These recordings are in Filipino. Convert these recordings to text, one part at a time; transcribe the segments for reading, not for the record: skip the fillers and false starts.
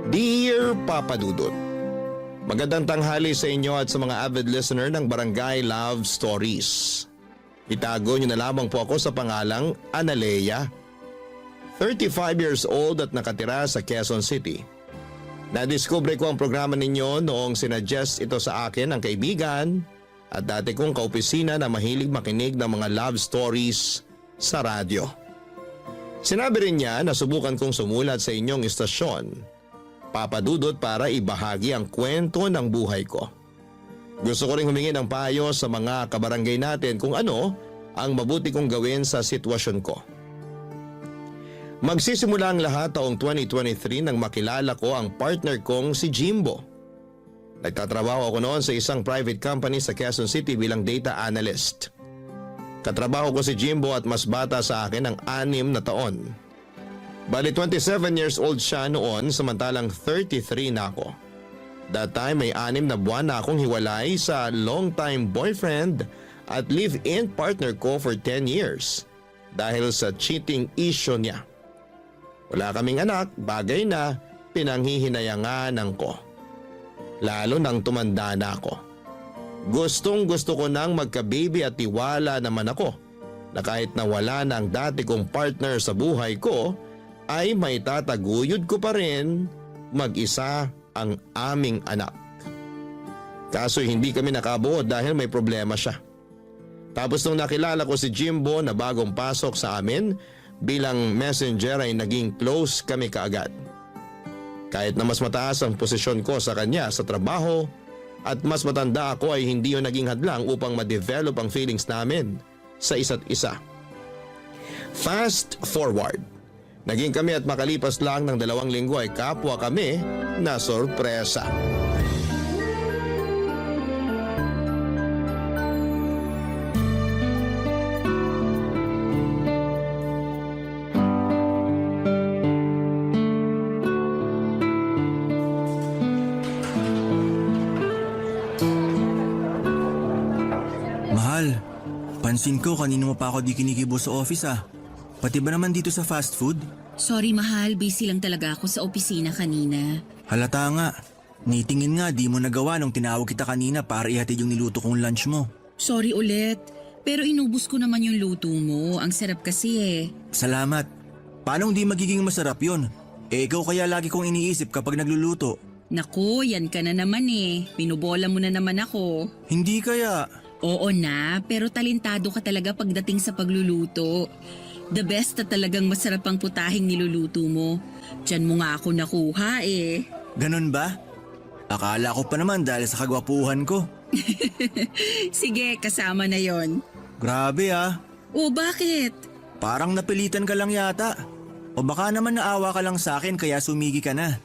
Dear Papa Dudut, magandang tanghali sa inyo at sa mga avid listener ng Barangay Love Stories. Itago niyo na lamang po ako sa pangalang Analea. 35 years old at nakatira sa Quezon City. Nadiskubre ko ang programa ninyo noong sinuggest ito sa akin ng kaibigan at dati kong kaopisina na mahilig makinig ng mga love stories sa radyo. Sinabi rin niya na subukan kong sumulat sa inyong istasyon, Papa Dudut, para ibahagi ang kwento ng buhay ko. Gusto ko rin humingi ng payo sa mga kabarangay natin kung ano ang mabuti kong gawin sa sitwasyon ko. Magsisimula ang lahat taong 2023 nang makilala ko ang partner kong si Jimbo. Nagtatrabaho ako noon sa isang private company sa Quezon City bilang data analyst. Katrabaho ko si Jimbo at mas bata sa akin ng 6 na taon. Bali 27 years old siya noon samantalang 33 na ako. That time may 6 na buwan na akong hiwalay sa long-time boyfriend at live-in partner ko for 10 years dahil sa cheating issue niya. Wala kaming anak, bagay na pinanghihinayanganan ko. Lalo nang tumanda na ako. Gustong gusto ko nang magka-baby at tiwala naman ako na kahit na wala na ang dati kong partner sa buhay ko ay may tataguyod ko pa rin mag-isa ang aming anak. Kaso hindi kami nakabuo dahil may problema siya. Tapos nung nakilala ko si Jimbo na bagong pasok sa amin, bilang messenger ay naging close kami kaagad. Kahit na mas mataas ang posisyon ko sa kanya sa trabaho at mas matanda ako ay hindi yun naging hadlang upang ma-develop ang feelings namin sa isa't isa. Fast forward. Naging kami at makalipas lang ng 2 linggo ay kapwa kami na sorpresa. Mahal, pansin ko kanino mo pa ako di kinikibo sa office ah. Pati ba naman dito sa fast food? Sorry mahal, busy lang talaga ako sa opisina kanina. Halata nga. Nitingin nga di mo nagawa nung tinawag kita kanina para ihatid yung niluto kong lunch mo. Sorry ulit, pero inubos ko naman yung luto mo. Ang sarap kasi eh. Salamat. Paano hindi magiging masarap yun? Eh ikaw kaya lagi kong iniisip kapag nagluluto. Naku, yan ka na naman eh. Pinubola mo na naman ako. Hindi kaya. Oo na, pero talentado ka talaga pagdating sa pagluluto. The best na talagang masarap ang putahing niluluto mo. Diyan mo nga ako nakuha eh. Ganun ba? Akala ko pa naman dahil sa kagwapuhan ko. Sige, kasama na yon. Grabe ah. O bakit? Parang napilitan ka lang yata. O baka naman naawa ka lang sa akin kaya sumigi ka na.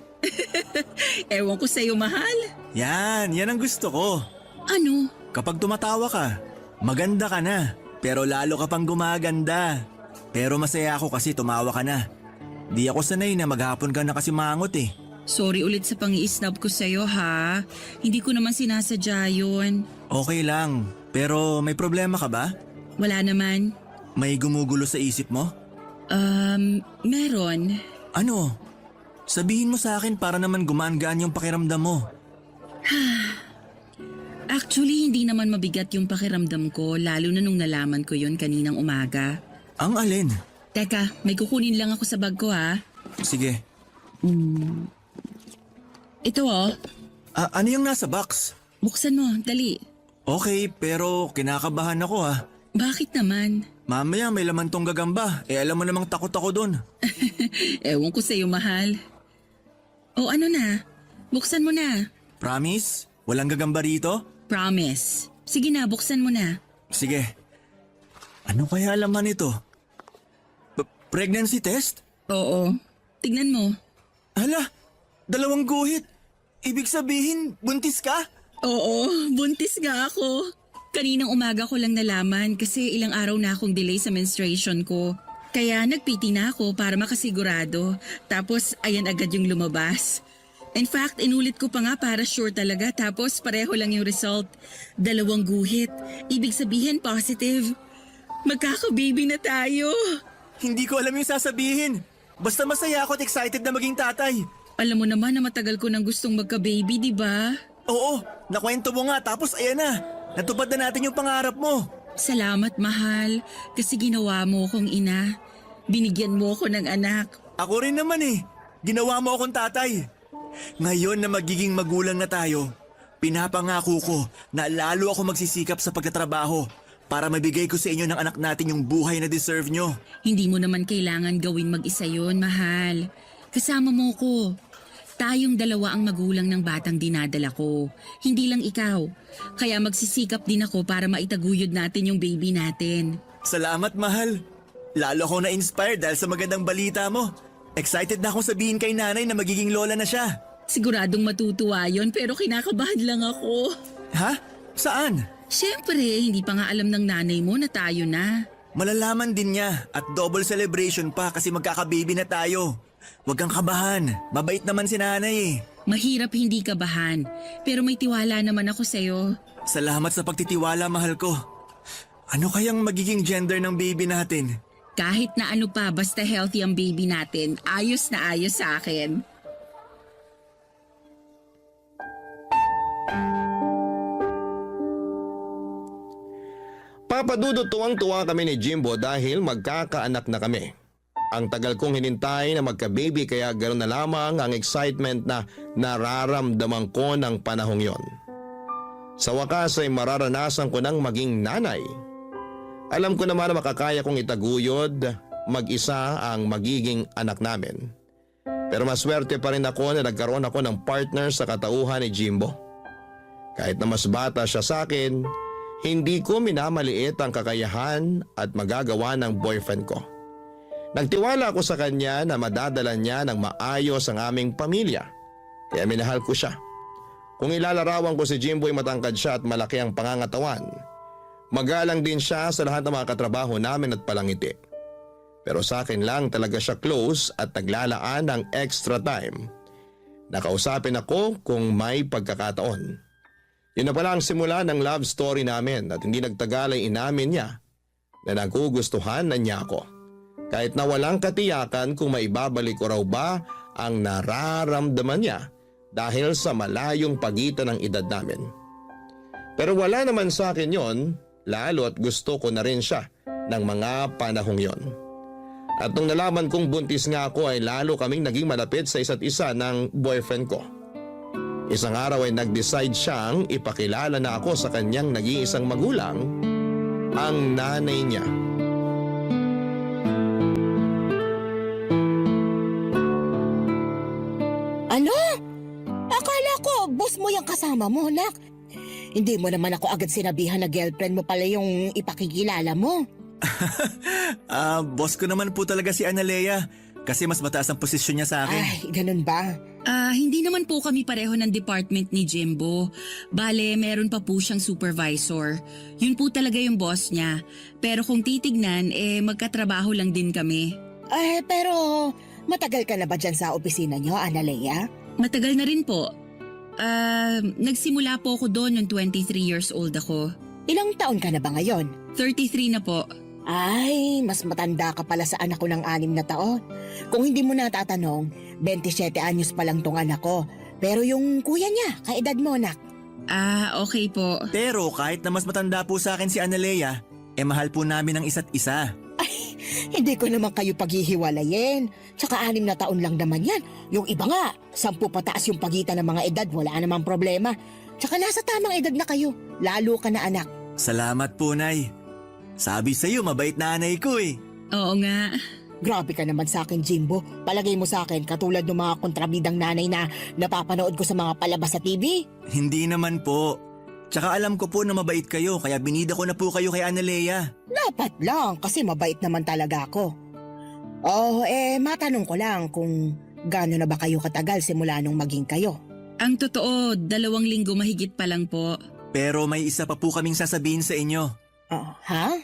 Ewan ko sa'yo mahal. Yan ang gusto ko. Ano? Kapag tumatawa ka, maganda ka na. Pero lalo ka pang gumaganda. Pero masaya ako kasi tumawa ka na. Di ako sanay na maghapon ka na kasi mangot eh. Sorry ulit sa pang-i-snub ko sa'yo ha. Hindi ko naman sinasadya yun. Okay lang, pero may problema ka ba? Wala naman. May gumugulo sa isip mo? Meron. Ano? Sabihin mo sa akin para naman gumaan-gaan yung pakiramdam mo. Actually, hindi naman mabigat yung pakiramdam ko, lalo na nung nalaman ko yun kaninang umaga. Ang alin? Teka, may kukunin lang ako sa bag ko ha. Sige. Ito oh, Ano yung nasa box? buksan mo, dali. Okay, pero kinakabahan ako ah. Bakit naman? Mamaya may laman tong gagamba. Alam mo namang takot ako dun. Ewan ko sa'yo, mahal. O ano na? Buksan mo na. Promise? Walang gagamba rito? Promise. Sige na, buksan mo na. Sige. Ano kaya laman ito? Pregnancy test? Oo. Tignan mo. Hala, 2 guhit. Ibig sabihin, buntis ka? Oo, buntis nga ako. Kaninang umaga ko lang nalaman kasi ilang araw na akong delay sa menstruation ko. Kaya nagpiti na ako para makasigurado. Tapos ayan agad yung lumabas. In fact, inulit ko pa nga para sure talaga tapos pareho lang yung result. 2 guhit. Ibig sabihin positive. Magkaka-baby na tayo. Hindi ko alam yung sasabihin. Basta masaya ako at excited na maging tatay. Alam mo naman na matagal ko nang gustong magka-baby, di ba? Oo, nakwento mo nga tapos ayan na. Natupad na natin yung pangarap mo. Salamat, mahal, kasi ginawa mo akong ina. Binigyan mo ako ng anak. Ako rin naman eh. Ginawa mo akong tatay. Ngayon na magiging magulang na tayo, pinapangako ko na lalo ako magsisikap sa pagtatrabaho para mabigay ko sa inyo ng anak natin yung buhay na deserve nyo. Hindi mo naman kailangan gawin mag-isa yun, mahal. Kasama mo ko. Tayong dalawa ang magulang ng batang dinadala ko. Hindi lang ikaw. Kaya magsisikap din ako para maitaguyod natin yung baby natin. Salamat, mahal. Lalo ako na-inspired dahil sa magandang balita mo. Excited na akong sabihin kay nanay na magiging lola na siya. Siguradong matutuwa yon pero kinakabahan lang ako. Ha? Saan? Siyempre, hindi pa nga alam ng nanay mo na tayo na. Malalaman din niya at double celebration pa kasi magkakababy na tayo. Huwag kang kabahan. Mabait naman si nanay eh. Mahirap hindi kabahan, pero may tiwala naman ako sa'yo. Salamat sa pagtitiwala, mahal ko. Ano kayang magiging gender ng baby natin? Kahit na ano pa, basta healthy ang baby natin, ayos na ayos sa akin. Papadudot tuwang-tuwa kami ni Jimbo dahil magkakaanak na kami. Ang tagal kong hinintay na magka-baby kaya ganoon na lamang ang excitement na nararamdaman ko ng panahong yon. Sa wakas ay mararanasan ko ng maging nanay. Alam ko naman na makakaya kong itaguyod mag-isa ang magiging anak namin. Pero maswerte pa rin ako na nagkaroon ako ng partner sa katauhan ni Jimbo. Kahit na mas bata siya sa akin, hindi ko minamaliit ang kakayahan at magagawa ng boyfriend ko. Nagtiwala ako sa kanya na madadala niya ng maayos ang aming pamilya. Kaya minahal ko siya. Kung ilalarawan ko si Jimbo ay matangkad siya at malaki ang pangangatawan. Magalang din siya sa lahat ng mga katrabaho namin at palangiti. Pero sa akin lang talaga siya close at naglalaan ng extra time. Nakausapin ako kung may pagkakataon. Yun na pala ang simula ng love story namin at hindi nagtagal ay inamin niya na nagugustuhan na niya ako. Kahit na walang katiyakan kung maibabalik ko raw ba ang nararamdaman niya dahil sa malayong pagitan ng edad namin. Pero wala naman sa akin yon, lalo at gusto ko na rin siya ng mga panahong yon. At nung nalaman kong buntis nga ako ay lalo kaming naging malapit sa isa't isa ng boyfriend ko. Isang araw ay nag-decide siyang ipakilala na ako sa kanyang nag-iisang magulang, ang nanay niya. Ano? Akala ko, boss mo yung kasama mo, nak. Hindi mo naman ako agad sinabihan na girlfriend mo pala yung ipakikilala mo. Boss ko naman po talaga si Analea kasi mas mataas ang posisyon niya sa akin. Ay, ganun ba? Hindi naman po kami pareho ng department ni Jimbo. Bale, meron pa po siyang supervisor. Yun po talaga yung boss niya. Pero kung titignan, magkatrabaho lang din kami. Pero matagal ka na ba dyan sa opisina niyo, Analea? Matagal na rin po. Nagsimula po ako doon nung 23 years old ako. Ilang taon ka na ba ngayon? 33 na po. Ay, mas matanda ka pala sa anak ko ng 6 na taon. Kung hindi mo natatanong, 27 anyos pa lang tong anak ko. Pero yung kuya niya, kaedad mo, nak. Okay po. Pero kahit na mas matanda po sa akin si Analea, mahal po namin ang isa't isa. Hindi ko naman kayo paghihiwalayin. Tsaka 6 na taon lang naman yan. Yung iba nga, 10 pataas yung pagitan ng mga edad, wala namang problema. Tsaka nasa tamang edad na kayo, lalo ka na anak. Salamat po, Nay. Sabi sa'yo, mabait na nanay ko eh. Oo nga. Grabe ka naman sa akin, Jimbo. Palagay mo sa akin katulad ng mga kontrabidang nanay na napapanood ko sa mga palabas sa TV. Hindi naman po. Tsaka alam ko po na mabait kayo kaya binida ko na po kayo kay Analea. Dapat lang kasi mabait naman talaga ako. Matanong ko lang kung gaano na ba kayo katagal simula nung maging kayo? Ang totoo, 2 linggo mahigit pa lang po. Pero may isa pa po kaming sasabihin sa inyo. Ha?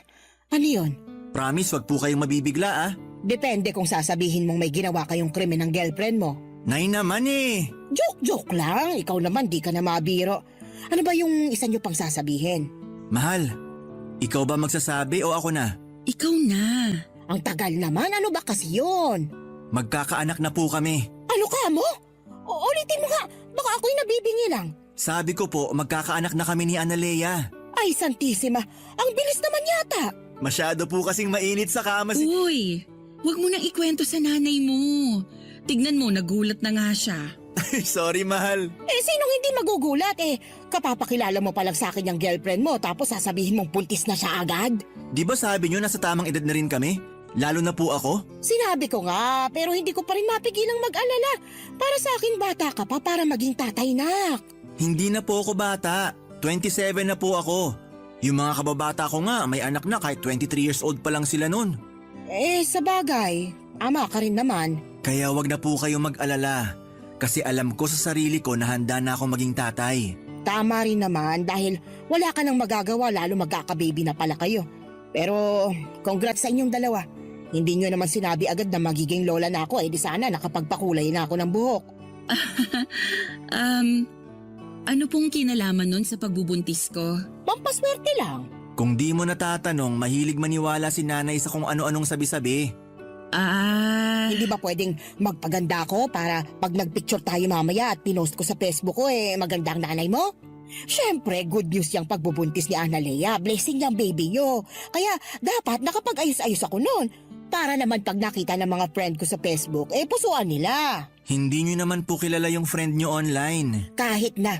Ano yun? Promise, wag po kayong mabibigla ah. Depende kung sasabihin mong may ginawa kayong krimen ng girlfriend mo. Nay naman eh. Joke lang. Ikaw naman di ka na mabiro. Ano ba yung isa nyo pang sasabihin? Mahal, ikaw ba magsasabi o ako na? Ikaw na. Ang tagal naman. Ano ba kasi yun? Magkakaanak na po kami. Ano ka mo? Ulitin mo nga, baka ako'y nabibingi lang. Sabi ko po, magkakaanak na kami ni Analea. Ay, Santissima, ang bilis naman yata. Masyado po kasing mainit sa kama si... Uy, huwag mo nang ikwento sa nanay mo. Tignan mo, nagulat na nga siya. Sorry, mahal. Sinong hindi magugulat kapapakilala mo pa lang sa akin yung girlfriend mo tapos sasabihin mong buntis na siya agad? Di ba sabi nyo nasa tamang edad na rin kami? Lalo na po ako? Sinabi ko nga, pero hindi ko pa rin mapigilang mag-alala. Para sa akin bata ka pa para maging tatay, nak. Hindi na po ako bata. 27 na po ako. Yung mga kababata ko nga, may anak na kahit 23 years old pa lang sila nun. Sa bagay, ama ka rin naman. Kaya wag na po kayo mag-alala. Kasi alam ko sa sarili ko na handa na akong maging tatay. Tama rin naman dahil wala ka nang magagawa lalo magkakababy na pala kayo. Pero congrats sa inyong dalawa. Hindi nyo naman sinabi agad na magiging lola na ako di sana nakapagpakulay na ako ng buhok. Ano pong kinalaman nun sa pagbubuntis ko? Pampaswerte lang. Kung di mo natatanong, mahilig maniwala si nanay sa kung ano-anong sabi-sabi. Hindi ba pwedeng magpaganda ako para pag nagpicture tayo mamaya at pinost ko sa Facebook ko maganda ang nanay mo? Siyempre, good news yung pagbubuntis ni Analea. Blessing yung baby nyo. Kaya dapat nakapag-ayos-ayos ako noon. Para naman pag nakita ng mga friend ko sa Facebook, pusuan nila. Hindi nyo naman po kilala yung friend nyo online. Kahit na.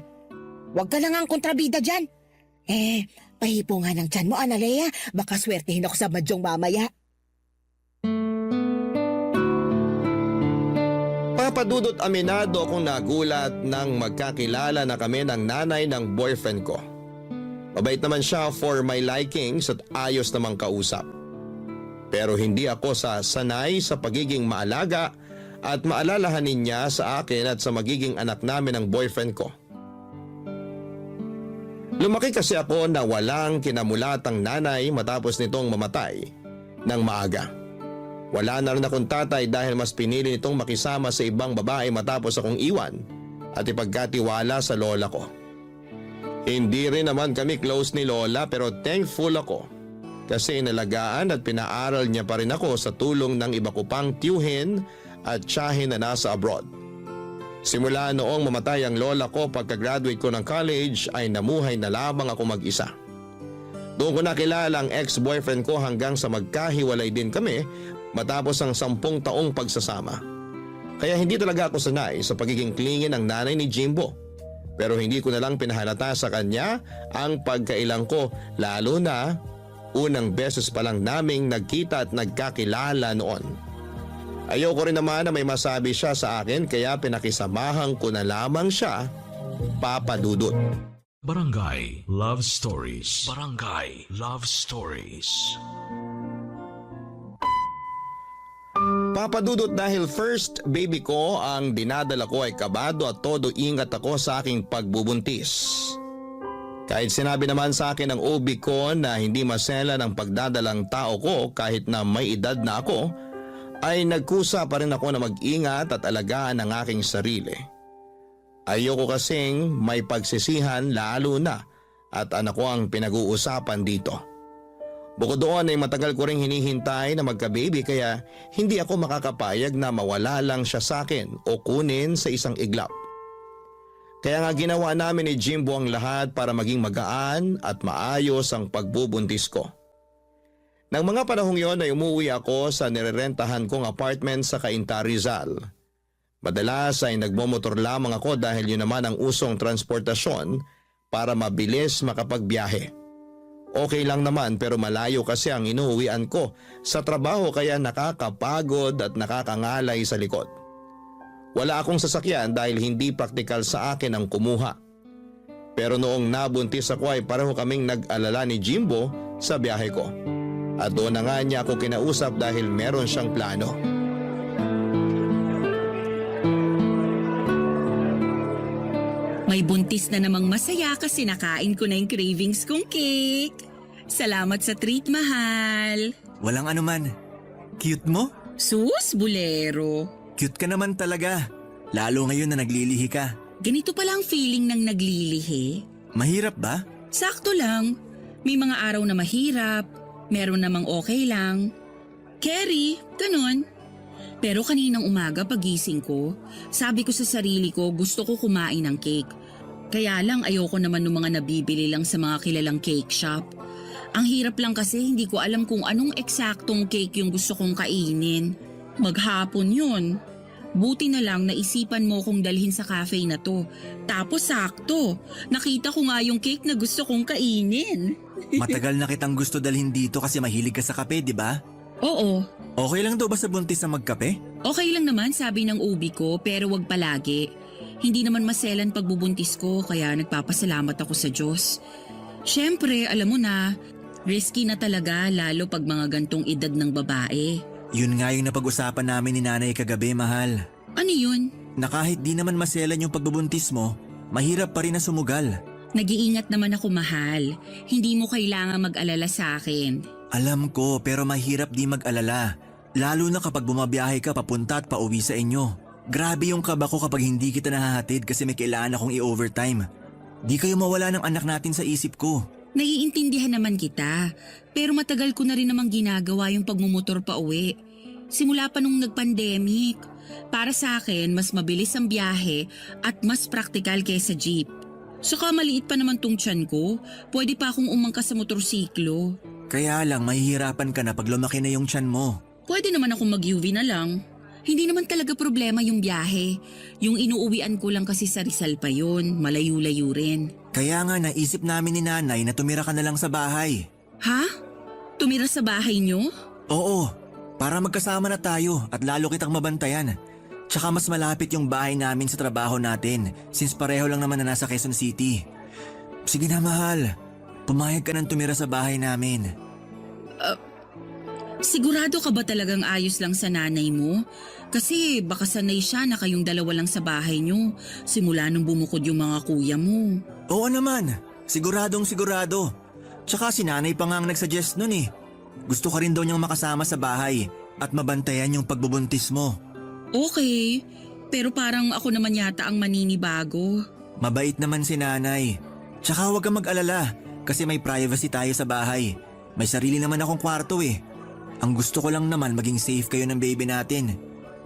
Huwag ka na nga ang kontrabida dyan. Pahipo nga ng tiyan mo, Analea. Baka swertehin ako sa badyong mamaya. Papadudot aminado akong nagulat nang magkakilala na kami ng nanay ng boyfriend ko. Mabait naman siya for my likings at ayos namang kausap. Pero hindi ako sanay sa pagiging maalaga at maalalahanin niya sa akin at sa magiging anak namin ng boyfriend ko. Lumaki kasi ako na walang kinamulatang nanay matapos nitong mamatay ng maaga. Wala na rin akong tatay dahil mas pinili nitong makisama sa ibang babae matapos akong iwan at ipagkatiwala sa lola ko. Hindi rin naman kami close ni lola pero thankful ako kasi inalagaan at pinaaral niya pa rin ako sa tulong ng iba ko pang tiyuhin at tiyahin na nasa abroad. Simula noong mamatay ang lola ko pagka-graduate ko ng college ay namuhay na lamang ako mag-isa. Doon ko nakilala ang ex-boyfriend ko hanggang sa magkahiwalay din kami matapos ang 10 taong pagsasama. Kaya hindi talaga ako sanay sa pagiging clingy ng nanay ni Jimbo. Pero hindi ko na lang pinahalata sa kanya ang pagkailang ko lalo na unang beses pa lang naming nagkita at nagkakilala noon. Ayoko rin naman na may masabi siya sa akin kaya pinakisamahan ko na lamang siya, Papa Dudut. Barangay Love Stories. Barangay Love Stories. Papadudot dahil first baby ko ang dinadala ko ay kabado at todo ingat ako sa aking pagbubuntis. Kahit sinabi naman sa akin ng OB ko na hindi masela ng pagdadalang tao ko kahit na may edad na ako, ay nagkusa pa rin ako na mag-ingat at alagaan ang aking sarili. Ayoko kasing may pagsisihan lalo na at anak ko ang pinag-uusapan dito. Bukod doon ay matagal ko ring hinihintay na magka-baby kaya hindi ako makakapayag na mawala lang siya sa akin o kunin sa isang iglap. Kaya nga ginawa namin ni Jimbo ang lahat para maging magaan at maayos ang pagbubuntis ko. Nang mga panahong yon ay umuwi ako sa nirerentahan kong apartment sa Cainta, Rizal. Madalas ay nagmomotor lamang ako dahil yun naman ang usong transportasyon para mabilis makapagbiyahe. Okay lang naman pero malayo kasi ang inuuwian ko sa trabaho kaya nakakapagod at nakakangalay sa likod. Wala akong sasakyan dahil hindi praktikal sa akin ang kumuha. Pero noong nabuntis ako ay pareho kaming nag-alala ni Jimbo sa biyahe ko. At doon na nga niya ako kinausap dahil meron siyang plano. May buntis na namang masaya kasi nakain ko na yung cravings kong cake. Salamat sa treat, mahal. Walang anuman. Cute mo? Sus, bulero. Cute ka naman talaga. Lalo ngayon na naglilihi ka. Ganito pala ang feeling ng naglilihi. Mahirap ba? Sakto lang. May mga araw na mahirap, meron namang okay lang. Kerry, ganun. Pero kaninang umaga pagising ko, sabi ko sa sarili ko gusto ko kumain ng cake. Kaya lang ayoko naman ng mga nabibili lang sa mga kilalang cake shop. Ang hirap lang kasi hindi ko alam kung anong eksaktong cake yung gusto kong kainin. Maghapon yun. Buti na lang naisipan mo kong dalhin sa cafe na to. Tapos sakto, nakita ko nga yung cake na gusto kong kainin. Matagal na kitang gusto dalhin dito kasi mahilig ka sa kape, di ba? Oo, Okay lang daw ba sa buntis na magkape? okay lang naman sabi ng ubi ko pero wag palagi. Hindi naman maselan pagbubuntis ko kaya nagpapasalamat ako sa Diyos. Siyempre, alam mo na, risky na talaga lalo pag mga gantong edad ng babae. Yun nga yung napag-usapan namin ni nanay kagabi, mahal. Ano yun? Na kahit di naman maselan yung pagbubuntis mo, mahirap pa rin na sumugal. Nag-iingat naman ako mahal. Hindi mo kailangan mag-alala sa akin. Alam ko pero mahirap di mag-alala. Lalo na kapag bumabiyahe ka papunta at pauwi sa inyo. Grabe yung kaba ko kapag hindi kita nahahatid kasi may kailangan akong i-overtime. Di kayo mawala ng anak natin sa isip ko. Naiintindihan naman kita, pero matagal ko na rin namang ginagawa yung pagmumotor pa uwi. Simula pa nung nag-pandemic. Para sa akin, mas mabilis ang biyahe at mas praktikal kaysa jeep. Saka maliit pa naman tong tiyan ko, pwede pa akong umangkas sa motorsiklo. Kaya lang mahihirapan ka na pag lumaki na yung tiyan mo. Pwede naman akong mag-UV na lang. Hindi naman talaga problema yung biyahe. Yung inuuwian ko lang kasi sa Rizal pa yun, malayo-layo rin. Kaya nga naisip namin ni nanay na tumira ka na lang sa bahay. Ha? Tumira sa bahay nyo? Oo, para magkasama na tayo at lalo kitang mabantayan. Tsaka mas malapit yung bahay namin sa trabaho natin since pareho lang naman na nasa Quezon City. Sige na mahal, pumayag ka nang tumira sa bahay namin. Sigurado ka ba talagang ayos lang sa nanay mo? Kasi baka sanay siya na kayong dalawa lang sa bahay nyo simula nung bumukod yung mga kuya mo. Oo naman, siguradong sigurado. Tsaka si nanay pa nga ang nagsuggest nun eh. Gusto ka rin daw niyang makasama sa bahay at mabantayan yung pagbubuntis mo. Okay, pero parang ako naman yata ang maninibago. Mabait naman si nanay. Tsaka huwag kang mag-alala kasi may privacy tayo sa bahay. May sarili naman akong kwarto eh. Ang gusto ko lang naman maging safe kayo ng baby natin.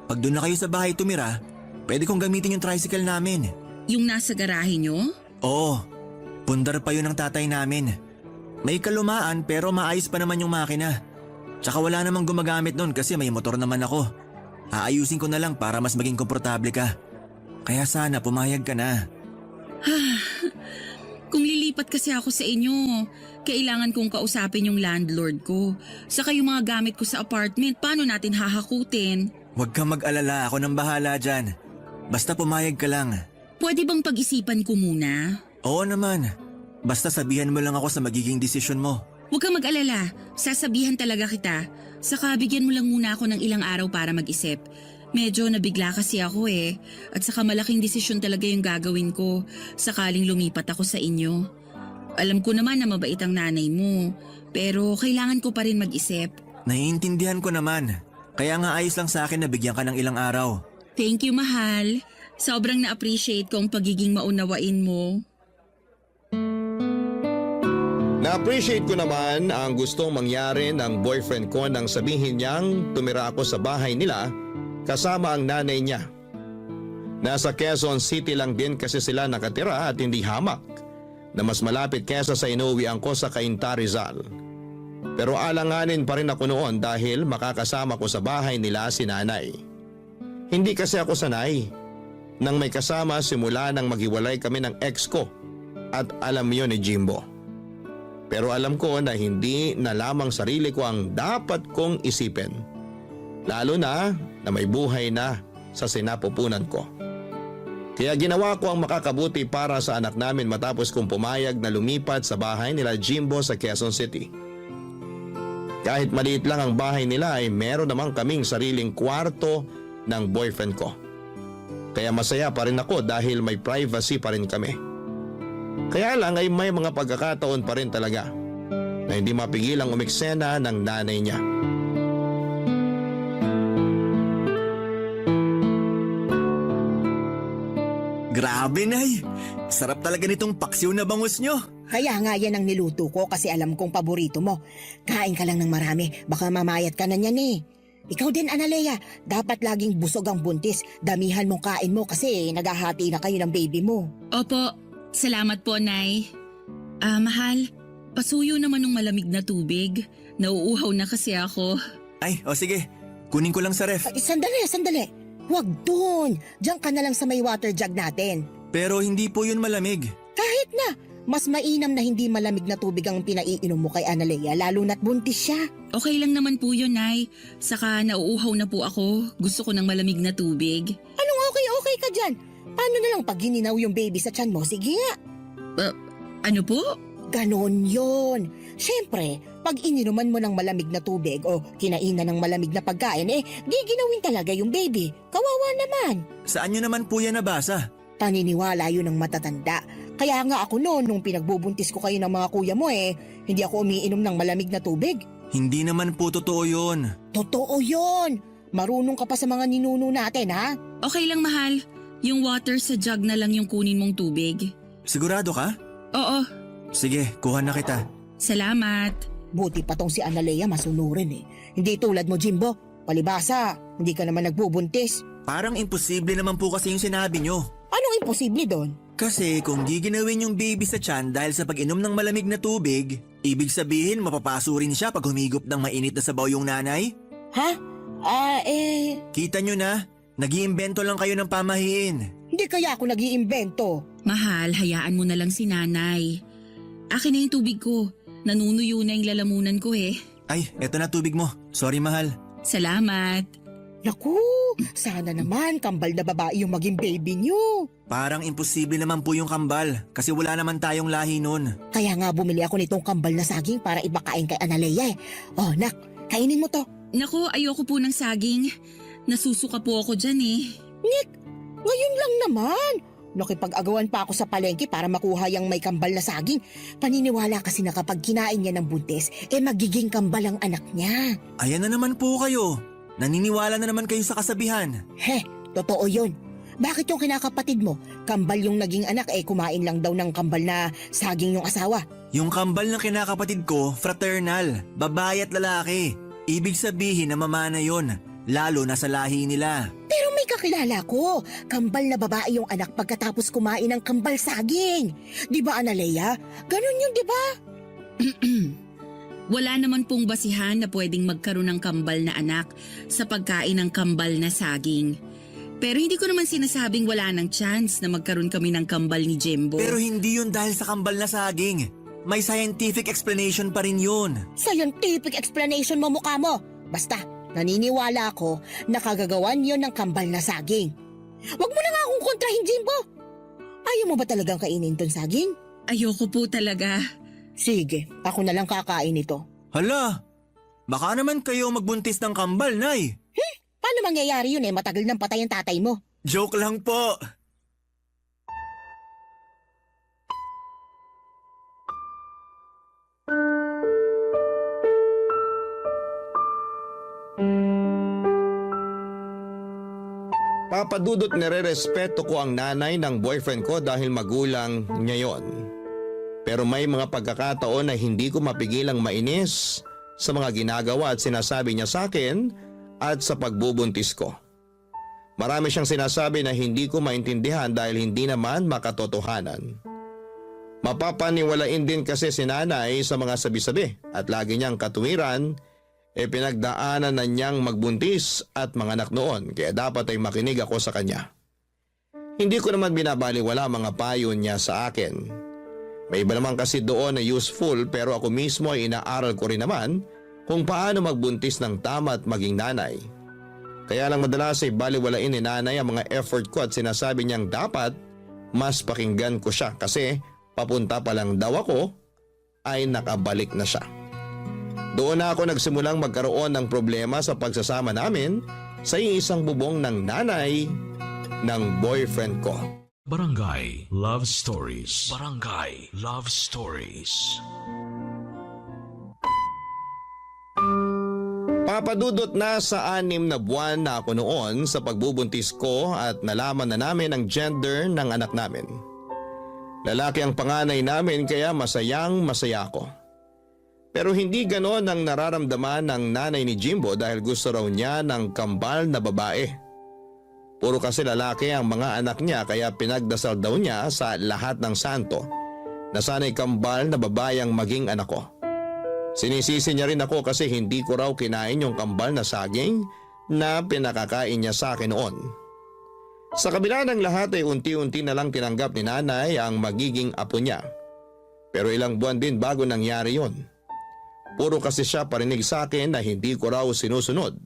Pag doon na kayo sa bahay tumira, pwede kong gamitin yung tricycle namin. Yung nasa garahe nyo? Oo, pundar pa yun ng tatay namin. May kalumaan pero maayos pa naman yung makina. Tsaka wala namang gumagamit nun kasi may motor naman ako. Aayusin ko na lang para mas maging komportable ka. Kaya sana pumayag ka na. Kung lilipat kasi ako sa inyo, kailangan kong kausapin yung landlord ko. Saka yung mga gamit ko sa apartment, paano natin hahakutin? Huwag kang mag-alala, ako nang bahala dyan. Basta pumayag ka lang. Pwede bang pag-isipan ko muna? Oo naman. Basta sabihan mo lang ako sa magiging desisyon mo. Huwag kang mag-alala, sasabihan talaga kita. Saka bigyan mo lang muna ako ng ilang araw para mag-isip. Medyo nabigla kasi ako eh. At saka malaking desisyon talaga yung gagawin ko sakaling lumipat ako sa inyo. Alam ko naman na mabait ang nanay mo, pero kailangan ko pa rin mag-isip. Naiintindihan ko naman. Kaya nga ayos lang sa akin na bigyan ka ng ilang araw. Thank you, mahal. Sobrang na-appreciate ko ang pagiging maunawain mo. Na-appreciate ko naman ang gustong mangyari ng boyfriend ko nang sabihin niyang tumira ako sa bahay nila kasama ang nanay niya. Nasa Quezon City lang din kasi sila nakatira at hindi hamak na mas malapit kesa sa inuwian ko sa Cainta, Rizal. Pero alanganin pa rin ako noon dahil makakasama ko sa bahay nila si nanay. Hindi kasi ako sanay nang may kasama simula nang maghiwalay kami ng ex ko at alam yun ni Jimbo. Pero alam ko na hindi na lamang sarili ko ang dapat kong isipin. Lalo na may buhay na sa sinapupunan ko. Kaya ginawa ko ang makakabuti para sa anak namin matapos kong pumayag na lumipat sa bahay nila Jimbo sa Quezon City. Kahit maliit lang ang bahay nila ay meron namang kaming sariling kwarto ng boyfriend ko. Kaya masaya pa rin ako dahil may privacy pa rin kami. Kaya lang ay may mga pagkakataon pa rin talaga na hindi mapigilang umiksena ng nanay niya. Grabe, Nay! Sarap talaga nitong paksiw na bangus nyo. Kaya nga yan ang niluto ko kasi alam kong paborito mo. Kain ka lang ng marami, baka mamayat ka na niyan eh. Ikaw din, Analea, dapat laging busog ang buntis. Damihan mong kain mo kasi naghahati na kayo ng baby mo. Opo, salamat po, Nay. Mahal, pasuyo naman ng malamig na tubig. Nauuhaw na kasi ako. Ay, o sige. Kunin ko lang sa ref. Ay, sandali. Huwag dun. Diyan ka na lang sa may water jug natin. Pero hindi po yun malamig. Kahit na, mas mainam na hindi malamig na tubig ang pinaiinom mo kay Analea, lalo na't buntis siya. Okay lang naman po yun, Nay. Saka nauuhaw na po ako. Gusto ko ng malamig na tubig. Anong okay ka dyan? Paano na lang pag gininaw yung baby sa tiyan mo? Sige nga. Ano po? Ganon yun. Siyempre, pag ininuman mo ng malamig na tubig o kinainan ng malamig na pagkain, giginawin talaga yung baby. Kawawa naman. Saan nyo naman po yan nabasa? Paniniwala yun ng matatanda. Kaya nga ako noon, nung pinagbubuntis ko kayo ng mga kuya mo hindi ako umiinom ng malamig na tubig. Hindi naman po totoo yun. Totoo yun. Marunong ka pa sa mga ninuno natin, ha? Okay lang, mahal. Yung water sa jug na lang yung kunin mong tubig. Sigurado ka? Oo, Sige, kuha na kita. salamat. Buti pa tong si Analea masunurin Hindi tulad mo, Jimbo. Palibasa, hindi ka naman nagbubuntis. Parang imposible naman po kasi yung sinabi nyo. Anong imposible doon? Kasi kung giginawin yung baby sa tiyan dahil sa pag-inom ng malamig na tubig, ibig sabihin mapapaso rin siya pag humigop ng mainit na sabaw yung nanay? Ha? Kita nyo na, nag-iimbento lang kayo ng pamahiin. Hindi kaya ako nag-iimbento. Mahal, hayaan mo na lang si nanay. Akin na yung tubig ko. Nanunuyo na yung lalamunan ko eh. Ay, eto na tubig mo. Sorry mahal. Salamat. Naku, sana naman kambal na babae yung maging baby niyo. Parang imposible naman po yung kambal kasi wala naman tayong lahi nun. Kaya nga bumili ako nitong kambal na saging para ibakain kay Analea Oh, nak, kainin mo to. Naku, ayoko po ng saging. Nasusuka po ako dyan eh. Nick, ngayon lang naman. Nakipag-agawan pa ako sa palengke para makuha yung may kambal na saging. Paniniwala kasi na kapag kinain niya ng buntis, magiging kambal ang anak niya. Ayan na naman po kayo. Naniniwala na naman kayo sa kasabihan. Totoo yun. Bakit yung kinakapatid mo, kambal yung naging anak kumain lang daw ng kambal na saging yung asawa? Yung kambal ng kinakapatid ko, fraternal, babae at lalaki. Ibig sabihin na mamana yon, lalo na sa lahi nila. Pero may kakilala ko, kambal na babae yung anak pagkatapos kumain ng kambal saging. Di ba, Analea? Ganun yun, di ba? Wala naman pong basihan na pwedeng magkaroon ng kambal na anak sa pagkain ng kambal na saging. Pero hindi ko naman sinasabing wala ng chance na magkaroon kami ng kambal ni Jimbo. Pero hindi yun dahil sa kambal na saging. May scientific explanation pa rin yun. Scientific explanation mo mukha mo. Basta, naniniwala ako na kagagawan yon ng kambal na saging. Huwag mo na nga akong kontrahin, Jimbo. Ayaw mo ba talagang kainin tong saging? Ayoko po talaga. Sige, ako na lang kakain ito. Hala, baka naman kayo magbuntis ng kambal, Nay. Paano mangyayari yun matagal nang patay ang tatay mo? Joke lang po. Papadudot nire-respeto ko ang nanay ng boyfriend ko dahil magulang niya yon. Pero may mga pagkakataon na hindi ko mapigilang mainis sa mga ginagawa at sinasabi niya sa akin at sa pagbubuntis ko. Marami siyang sinasabi na hindi ko maintindihan dahil hindi naman makatotohanan. Mapapaniwalain din kasi si nanay sa mga sabi-sabi at lagi niyang katuwiran pinagdaanan na niyang magbuntis at mga anak noon kaya dapat ay makinig ako sa kanya. Hindi ko naman binabaliwala mga payo niya sa akin. May iba naman kasi doon na useful pero ako mismo ay inaaral ko rin naman kung paano magbuntis ng tama at maging nanay. Kaya lang madalas ay baliwalain ni nanay ang mga effort ko at sinasabi niyang dapat mas pakinggan ko siya kasi papunta pa lang daw ako ay nakabalik na siya. Doon na ako nagsimulang magkaroon ng problema sa pagsasama namin sa isang bubong ng nanay ng boyfriend ko. Barangay Love Stories. Barangay Love Stories. Papadudot na sa 6 na buwan na ako noon sa pagbubuntis ko at nalaman na namin ang gender ng anak namin. Lalaki ang panganay namin kaya masayang masaya ako. Pero hindi ganon ang nararamdaman ng nanay ni Jimbo dahil gusto raw niya ng kambal na babae. Puro kasi lalaki ang mga anak niya kaya pinagdasal daw niya sa lahat ng santo na sana'y kambal na babae ang maging anak ko. Sinisisi niya rin ako kasi hindi ko raw kinain yung kambal na saging na pinakakain niya sa akin noon. Sa kabila ng lahat ay unti-unti na lang tinanggap ni nanay ang magiging apo niya. Pero ilang buwan din bago nangyari yon. Puro kasi siya parinig sa akin na hindi ko raw sinusunod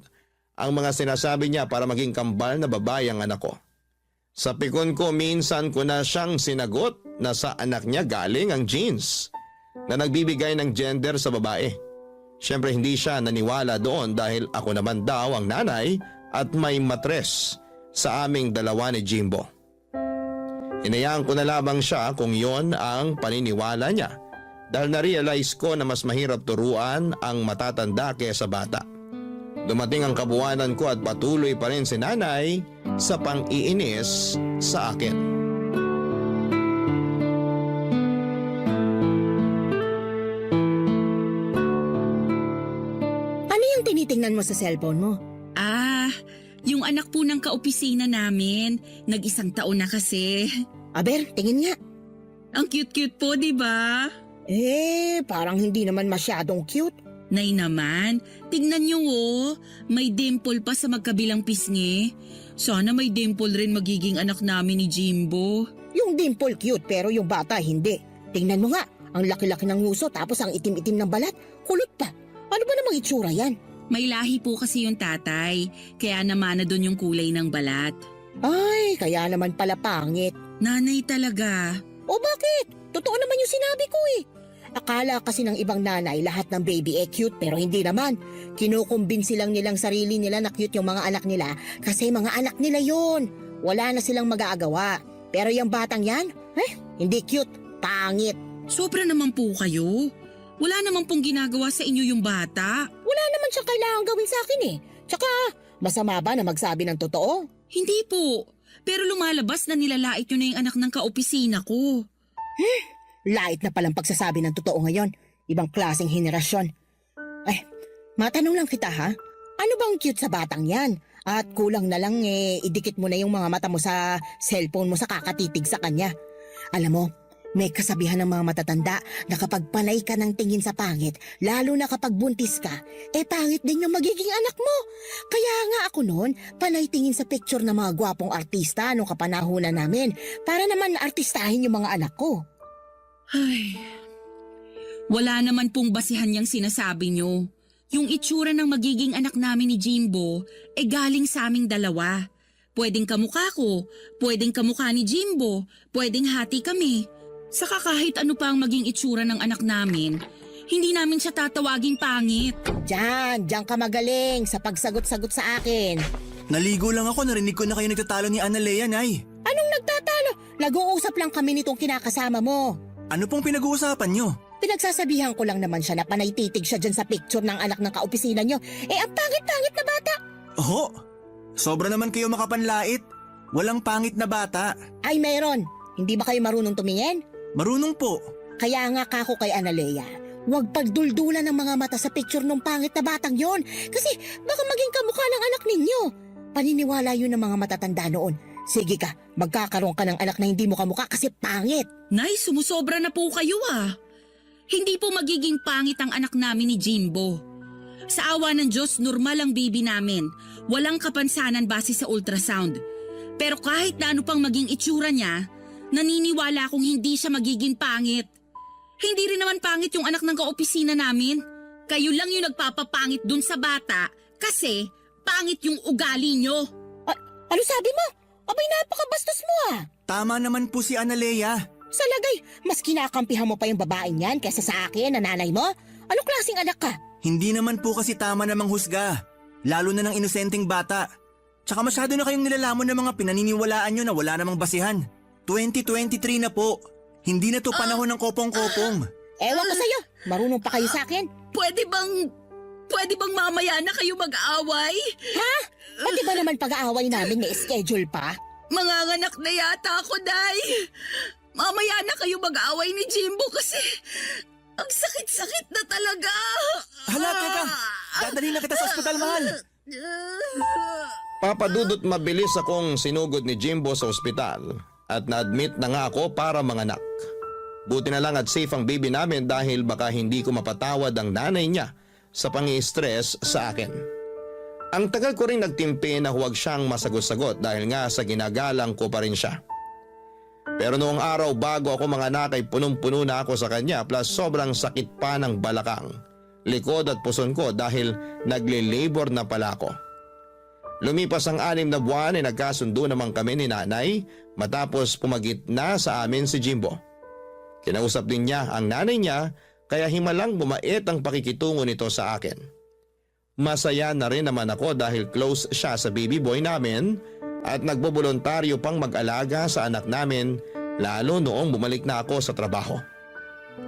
ang mga sinasabi niya para maging kambal na babae ang anak ko. Sa pikon ko minsan ko na siyang sinagot na sa anak niya galing ang genes na nagbibigay ng gender sa babae. Siyempre hindi siya naniwala doon dahil ako naman daw ang nanay at may matres sa aming dalawa ni Jimbo. Hinayaan ko na lamang siya kung yon ang paniniwala niya dahil na-realize ko na mas mahirap turuan ang matatanda kaysa bata. Dumating ang kabuwanan ko at patuloy pa rin si nanay sa pang-iinis sa akin. Ano yung tinitingnan mo sa cellphone mo? Yung anak po ng kaopisina namin. Nag-1 taon na kasi. Aber, tingin nga. Ang cute-cute po, di ba? Parang hindi naman masyadong cute. Nay naman, tignan niyo oh. May dimple pa sa magkabilang pisngi. Sana may dimple rin magiging anak namin ni Jimbo. Yung dimple cute pero yung bata hindi. Tingnan mo nga, ang laki-laki ng nguso tapos ang itim-itim ng balat. Kulot pa. Ano ba namang itsura yan? May lahi po kasi yung tatay, kaya namana doon yung kulay ng balat. Ay, kaya naman pala pangit. Nanay talaga. O bakit? Totoo naman yung sinabi ko eh. Akala kasi ng ibang nanay lahat ng baby cute pero hindi naman. Kinukumbinsi lang nilang sarili nila na cute yung mga anak nila kasi mga anak nila yun. Wala na silang mag-aagawa. Pero yung batang yan, hindi cute, pangit. Sobra naman po kayo. Wala naman pong ginagawa sa inyo yung bata. Wala naman siyang kailangan gawin sa akin eh. Tsaka, masama ba na magsabi ng totoo? Hindi po. Pero lumalabas na nilalait nyo na yung anak ng kaopisina ko. Lait na palang pagsasabi ng totoo ngayon. Ibang klaseng henerasyon. Matanong lang kita ha. Ano bang cute sa batang yan? At kulang na lang idikit mo na yung mga mata mo sa cellphone mo sa kakatitig sa kanya. Alam mo, may kasabihan ng mga matatanda na kapag panay ka ng tingin sa pangit, lalo na kapag buntis ka, pangit din yung magiging anak mo. Kaya nga ako noon, panay tingin sa picture ng mga gwapong artista nung kapanahunan namin para naman artistahin yung mga anak ko. Ay, wala naman pong basihan niyang sinasabi niyo. Yung itsura ng magiging anak namin ni Jimbo, galing sa aming dalawa. Pwedeng kamukha ko, pwedeng kamukha ni Jimbo, pwedeng hati kami. Saka kahit ano pa ang maging itsura ng anak namin, hindi namin siya tatawaging pangit. Diyan ka magaling sa pagsagot-sagot sa akin. Naligo lang ako, narinig ko na kayo nagtatalo ni Analea, Nay. Anong nagtatalo? Nag-uusap lang kami nitong kinakasama mo. Ano pong pinag-uusapan nyo? Pinagsasabihan ko lang naman siya na panay titig siya dyan sa picture ng anak ng kaopisina nyo. Ang pangit-pangit na bata. Oho, sobra naman kayo makapanlait. Walang pangit na bata. Ay, meron. Hindi ba kayo marunong tumingin? Marunong po. Kaya nga kako kay Analea, huwag pagduldulan ng mga mata sa picture ng pangit na batang yon. Kasi baka maging kamukha ng anak ninyo. Paniniwala yun ng mga matatanda noon. Sige ka, magkakaroon ka ng anak na hindi mo kamukha kasi pangit. Nay, sumusobra na po kayo ah. Hindi po magiging pangit ang anak namin ni Jimbo. Sa awa ng Diyos, normal ang baby namin. Walang kapansanan base sa ultrasound. Pero kahit na ano pang maging itsura niya, naniniwala akong hindi siya magiging pangit. Hindi rin naman pangit yung anak ng kaopisina namin. Kayo lang yung nagpapapangit dun sa bata kasi pangit yung ugali nyo. Ano sabi mo? Abay, napakabastos mo ah. Tama naman po si Analea. Sa lagay, mas kinakampihan mo pa yung babaeng yan kaysa sa akin na nanay mo? Anong klaseng anak ka? Hindi naman po kasi tama namang husga. Lalo na ng inosenteng bata. Tsaka masyado na kayong nilalamon ng mga pinaniniwalaan nyo na wala namang basihan. 2023 na po. Hindi na to panahon ng kopong-kopong. Ewan ko sa'yo. Marunong pa kayo sa akin. Pwede bang mamaya na kayo mag-aaway? Ha? Pati ba naman pag-aaway namin may schedule pa? Manganganak na yata ako, Day. Mamaya na kayo mag-aaway ni Jimbo kasi Ang sakit-sakit na talaga! Hala, teka! Dadalhin na kita sa ospital, mahal! Papadudot mabilis akong sinugod ni Jimbo sa ospital at na-admit na nga ako para manganak. Buti na lang at safe ang baby namin dahil baka hindi ko mapatawad ang nanay niya sa pangi-stress sa akin. Ang tagal ko rin nagtimpi na huwag siyang masagot-sagot dahil nga sa ginagalang ko pa rin siya. Pero noong araw bago ako manganak ay punong-puno na ako sa kanya plus sobrang sakit pa ng balakang, likod at puson ko dahil nagle-labor na pala ako. Lumipas ang 6 na buwan ay nagkasundo naman kami ni nanay matapos pumagitna sa amin si Jimbo. Kinausap din niya ang nanay niya kaya himalang bumait ang pakikitungo nito sa akin. Masaya na rin naman ako dahil close siya sa baby boy namin at nagbobolontaryo pang mag-alaga sa anak namin lalo noong bumalik na ako sa trabaho.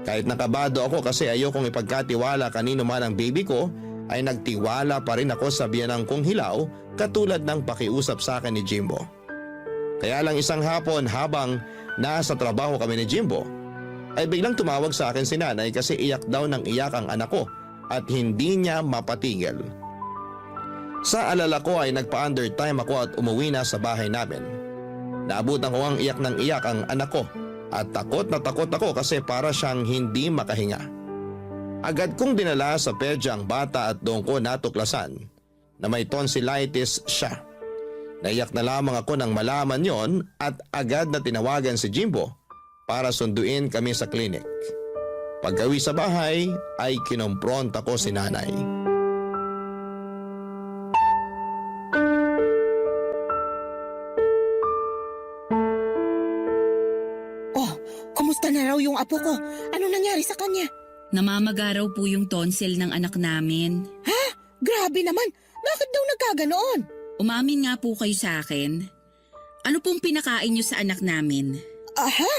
Kahit nakabado ako kasi ayokong ipagkatiwala kanino man ang baby ko, ay nagtiwala pa rin ako sa biyanang kong hilaw katulad ng pakiusap sa akin ni Jimbo. Kaya lang isang hapon habang nasa trabaho kami ni Jimbo, ay biglang tumawag sa akin si nanay kasi iyak daw ng iyak ang anak ko at hindi niya mapatigil. Sa alala ko ay nagpa-undertime ako at umuwi na sa bahay namin. Naabutan ko ang iyak ng iyak ang anak ko at takot na takot ako kasi para siyang hindi makahinga. Agad kong dinala sa pedya ang bata at doon ko natuklasan na may tonsillitis siya. Naiyak na lamang ako nang malaman yon at agad na tinawagan si Jimbo para sunduin kami sa klinik. Paggawi sa bahay ay kinompronta ko si nanay. Oh, kumusta na raw yung apo ko? Ano nangyari sa kanya? Namamaga raw po yung tonsil ng anak namin. Ha? Grabe naman. Bakit daw nagkaganoon? Umamin nga po kayo sa akin. Ano pong pinakain niyo sa anak namin? Aha?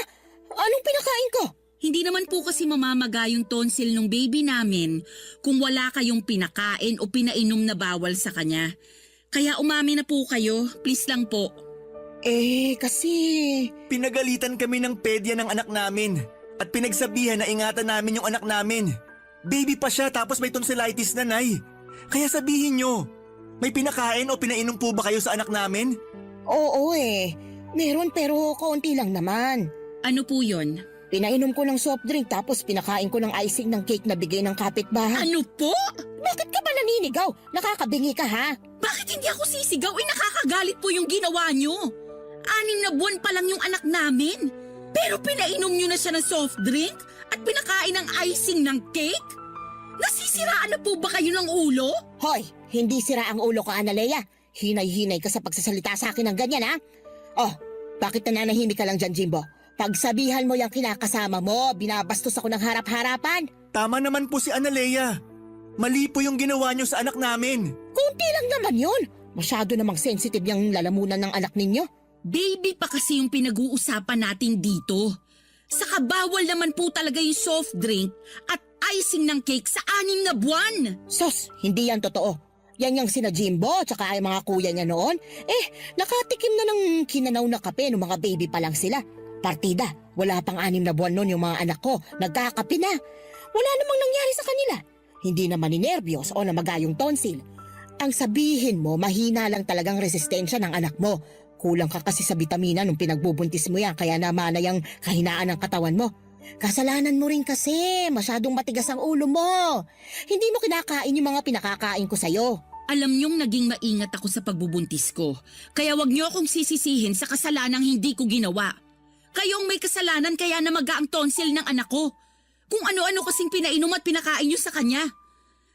Anong pinakain ko? Hindi naman po kasi mamamaga yung tonsil ng baby namin kung wala kayong pinakain o pinainom na bawal sa kanya. Kaya umamin na po kayo, please lang po. Kasi... Pinagalitan kami ng pedya ng anak namin at pinagsabihan na ingatan namin yung anak namin. Baby pa siya tapos may tonsillitis na, Nay. Kaya sabihin nyo, may pinakain o pinainom po ba kayo sa anak namin? Oo meron pero kaunti lang naman. Ano po yon? Pinainom ko ng soft drink tapos pinakain ko ng icing ng cake na bigay ng kapitbahay. Ano po? Bakit ka ba naninigaw? Nakakabingi ka ha? Bakit hindi ako sisigaw? Nakakagalit po yung ginawa nyo. 6 na buwan pa lang yung anak namin. Pero pinainom nyo na siya ng soft drink at pinakain ng icing ng cake? Nasisiraan na po ba kayo ng ulo? Hoy, hindi sira ang ulo ko, Analea. Hinay-hinay ka sa pagsasalita sa akin ng ganyan ha? Oh, bakit nananahimik ka lang dyan, Jimbo? Pagsabihan mo yung kinakasama mo, binabastos ako ng harap-harapan. Tama naman po si Analea. Mali po yung ginawa nyo sa anak namin. Kunti lang naman yun. Masyado namang sensitive yung lalamunan ng anak ninyo. Baby pa kasi yung pinag-uusapan natin dito. Saka bawal naman po talaga yung soft drink at icing ng cake sa 6 na buwan. Sos, hindi yan totoo. Yan yung sina Jimbo tsaka ay mga kuya niya noon. Nakatikim na ng kinanaw na kape ng mga baby pa lang sila. Partida, wala pang 6 na buwan noon yung mga anak ko. Nagkakape na. Wala namang nangyari sa kanila. Hindi naman ninervyos o namaga yung tonsil. Ang sabihin mo, mahina lang talagang resistensya ng anak mo. Kulang ka kasi sa bitamina nung pinagbubuntis mo yan kaya namana yung kahinaan ng katawan mo. Kasalanan mo rin kasi, masyadong matigas ang ulo mo. Hindi mo kinakain yung mga pinakakain ko sa'yo. Alam niyong naging maingat ako sa pagbubuntis ko. Kaya wag niyo akong sisisihin sa kasalanang hindi ko ginawa. Kayong may kasalanan kaya namaga ang tonsil ng anak ko. Kung ano-ano kasing pinainom at pinakain niyo sa kanya.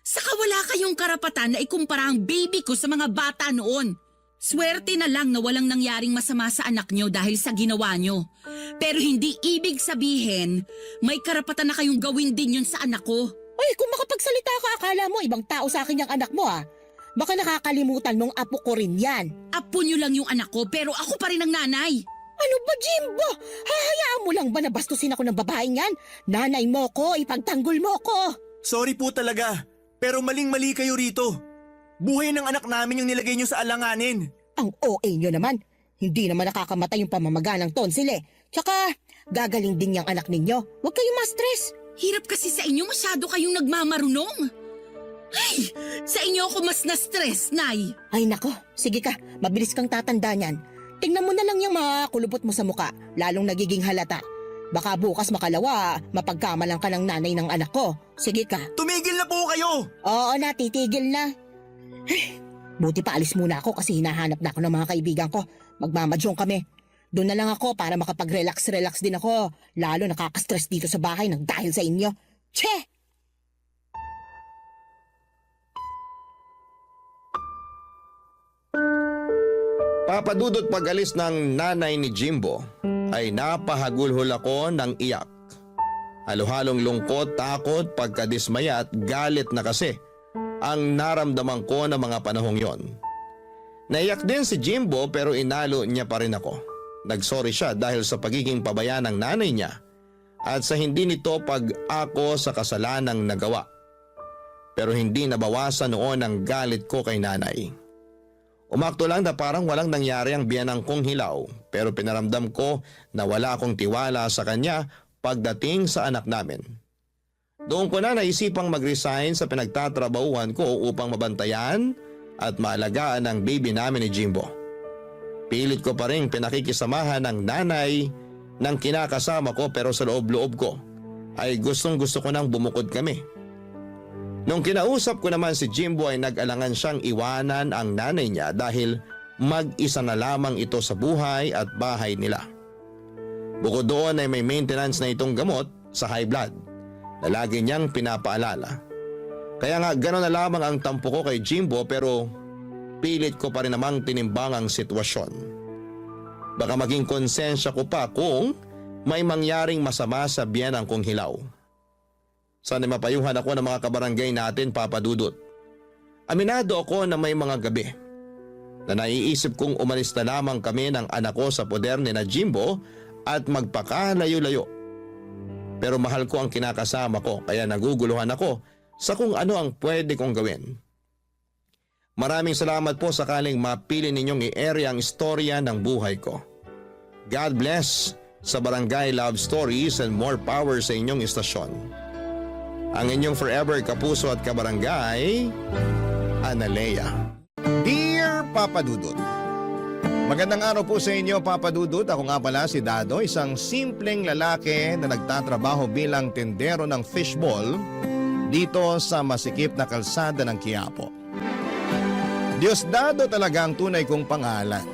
Saka wala kayong karapatan na ikumpara ang baby ko sa mga bata noon. Swerte na lang na walang nangyaring masama sa anak niyo dahil sa ginawa niyo. Pero hindi ibig sabihin, may karapatan na kayong gawin din yun sa anak ko. Ay, kung makapagsalita ka, akala mo ibang tao sa akin yung anak mo ah. Baka nakakalimutan mong apo ko rin yan. Apo niyo lang yung anak ko pero ako pa rin ang nanay. Ano ba, Jimbo? Hahayaan mo lang ba na bastusin ako ng babaeng yan? Nanay mo ko, ipagtanggol mo ko. Sorry po talaga, pero maling-mali kayo rito. Buhay ng anak namin yung nilagay nyo sa alanganin. Ang OA nyo naman. Hindi naman nakakamatay yung pamamaga ng tonsil eh. Tsaka, gagaling din yung anak ninyo. Huwag kayong ma-stress. Hirap kasi sa inyo, masyado kayong nagmamarunong. Ay, sa inyo ako mas na-stress, Nay. Ay nako, sige ka, mabilis kang tatanda niyan. Tingnan mo na lang yung mga kulubot mo sa muka, lalong nagiging halata. Baka bukas makalawa, mapagkamalang ka ng nanay ng anak ko. Sige ka. Tumigil na po kayo! Oo na, titigil na. Ay, buti pa alis muna ako kasi hinahanap na ako ng mga kaibigan ko. Magmamadyong kami. Doon na lang ako para makapag-relax din ako. Lalo nakaka-stress dito sa bahay ng dahil sa inyo. Che! Papadudot pag-alis ng nanay ni Jimbo ay napahagulhol ako ng iyak. Halo-halong lungkot, takot, pagkadismaya at galit na kasi ang naramdaman ko ng mga panahong yon. Naiyak din si Jimbo pero inalo niya pa rin ako. Nagsorry siya dahil sa pagiging pabaya ng nanay niya at sa hindi nito pag-ako sa kasalanang nagawa. Pero hindi nabawasan noon ang galit ko kay nanay. Umakto lang na parang walang nangyari ang biyanang kong hilaw pero pinaramdam ko na wala akong tiwala sa kanya pagdating sa anak namin. Doon ko na naisipang mag-resign sa pinagtatrabahuhan ko upang mabantayan at maalagaan ang baby namin ni Jimbo. Pilit ko pa rin pinakikisamahan ng nanay ng kinakasama ko pero sa loob-loob ko ay gustong-gusto ko nang bumukod kami. Nung kinausap ko naman si Jimbo ay nag-alangan siyang iwanan ang nanay niya dahil mag-isa na lamang ito sa buhay at bahay nila. Bukod doon ay may maintenance na itong gamot sa high blood na lagi niyang pinapaalala. Kaya nga gano'n na lamang ang tampo ko kay Jimbo pero pilit ko pa rin namang tinimbang ang sitwasyon. Baka maging konsensya ko pa kung may mangyaring masama sa biyanang kong hilaw. Sana mapayuhan ako ng mga kabarangay natin, Papa Dudut. Aminado ako na may mga gabi na naiisip kong umalis na lamang kami ng anak ko sa poder ni na Jimbo at magpakalayo-layo. Pero mahal ko ang kinakasama ko kaya naguguluhan ako sa kung ano ang pwede kong gawin. Maraming salamat po sakaling mapili ninyong i-area ang istorya ng buhay ko. God bless sa Barangay Love Stories and more power sa inyong istasyon. Ang inyong forever kapuso at kabarangay, Analea. Dear Papa Dudut, magandang araw po sa inyo, Papa Dudut. Ako nga pala si Dado, isang simpleng lalaki na nagtatrabaho bilang tendero ng fishball dito sa masikip na kalsada ng Quiapo. Diosdado talaga ang tunay kong pangalan.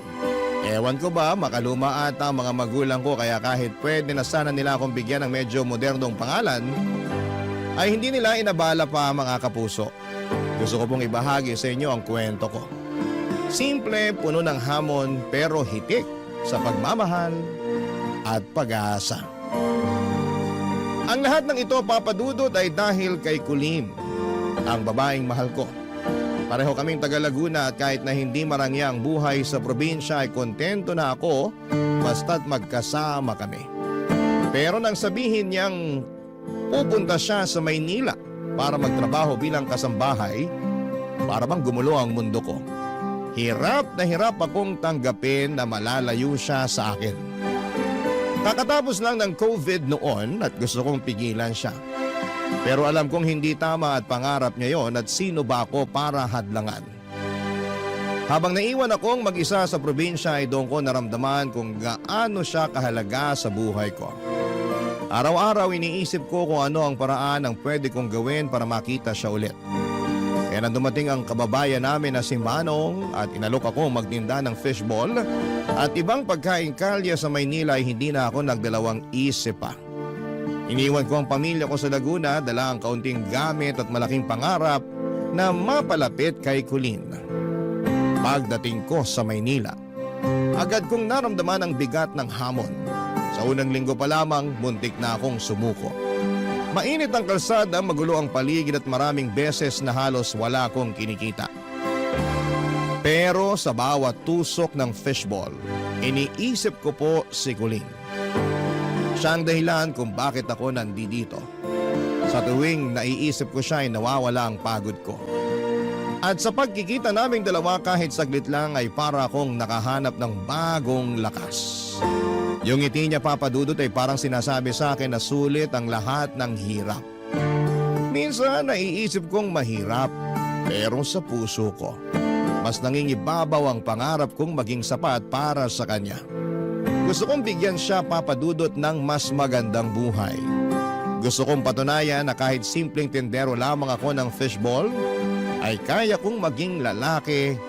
Ewan ko ba, makaluma ata ang mga magulang ko kaya kahit pwede na sana nila akong bigyan ng medyo modernong pangalan, ay hindi nila inabala pa mga kapuso. Gusto ko pong ibahagi sa inyo ang kwento ko. Simple, puno ng hamon pero hitik sa pagmamahal at pag-asa. Ang lahat ng ito, Papa Dudut, ay dahil kay Kulin, ang babaeng mahal ko. Pareho kaming taga Laguna at kahit na hindi marangya ang buhay sa probinsya ay kontento na ako basta't magkasama kami. Pero nang sabihin niyang pupunta siya sa Maynila para magtrabaho bilang kasambahay, para bang gumulo ang mundo ko. Hirap na hirap akong tanggapin na malalayo siya sa akin. Kakatapos lang ng COVID noon at gusto kong pigilan siya. Pero alam kong hindi tama at pangarap niya yon at sino ba ako para hadlangan. Habang naiwan akong mag-isa sa probinsya ay doon ko naramdaman kung gaano siya kahalaga sa buhay ko. Araw-araw iniisip ko kung ano ang paraan ang pwede kong gawin para makita siya ulit. Kaya nang dumating ang kababayan namin na si Manong at inalok ako magtinda ng fishball at ibang pagkain kalya sa Maynila ay hindi na ako nagdalawang isip pa. Iniwan ko ang pamilya ko sa Laguna, dala ang kaunting gamit at malaking pangarap na mapalapit kay Kulin. Pagdating ko sa Maynila, agad kong naramdaman ang bigat ng hamon. Sa unang linggo pa lamang, muntik na akong sumuko. Mainit ang kalsada, magulo ang paligid at maraming beses na halos wala akong kinikita. Pero sa bawat tusok ng fishball, iniisip ko po si Kulin. Siya ang dahilan kung bakit ako nandito. Sa tuwing naiisip ko siya ay nawawala ang pagod ko. At sa pagkikita naming dalawa kahit saglit lang ay para akong nakahanap ng bagong lakas. Yung ngiti niya, Papa Dudut, ay parang sinasabi sa akin na sulit ang lahat ng hirap. Minsan naiisip kong mahirap, pero sa puso ko, mas nangingibabaw ang pangarap kong maging sapat para sa kanya. Gusto kong bigyan siya, Papa Dudut, ng mas magandang buhay. Gusto kong patunayan na kahit simpleng tindero lamang ako ng fishball, ay kaya kong maging lalaki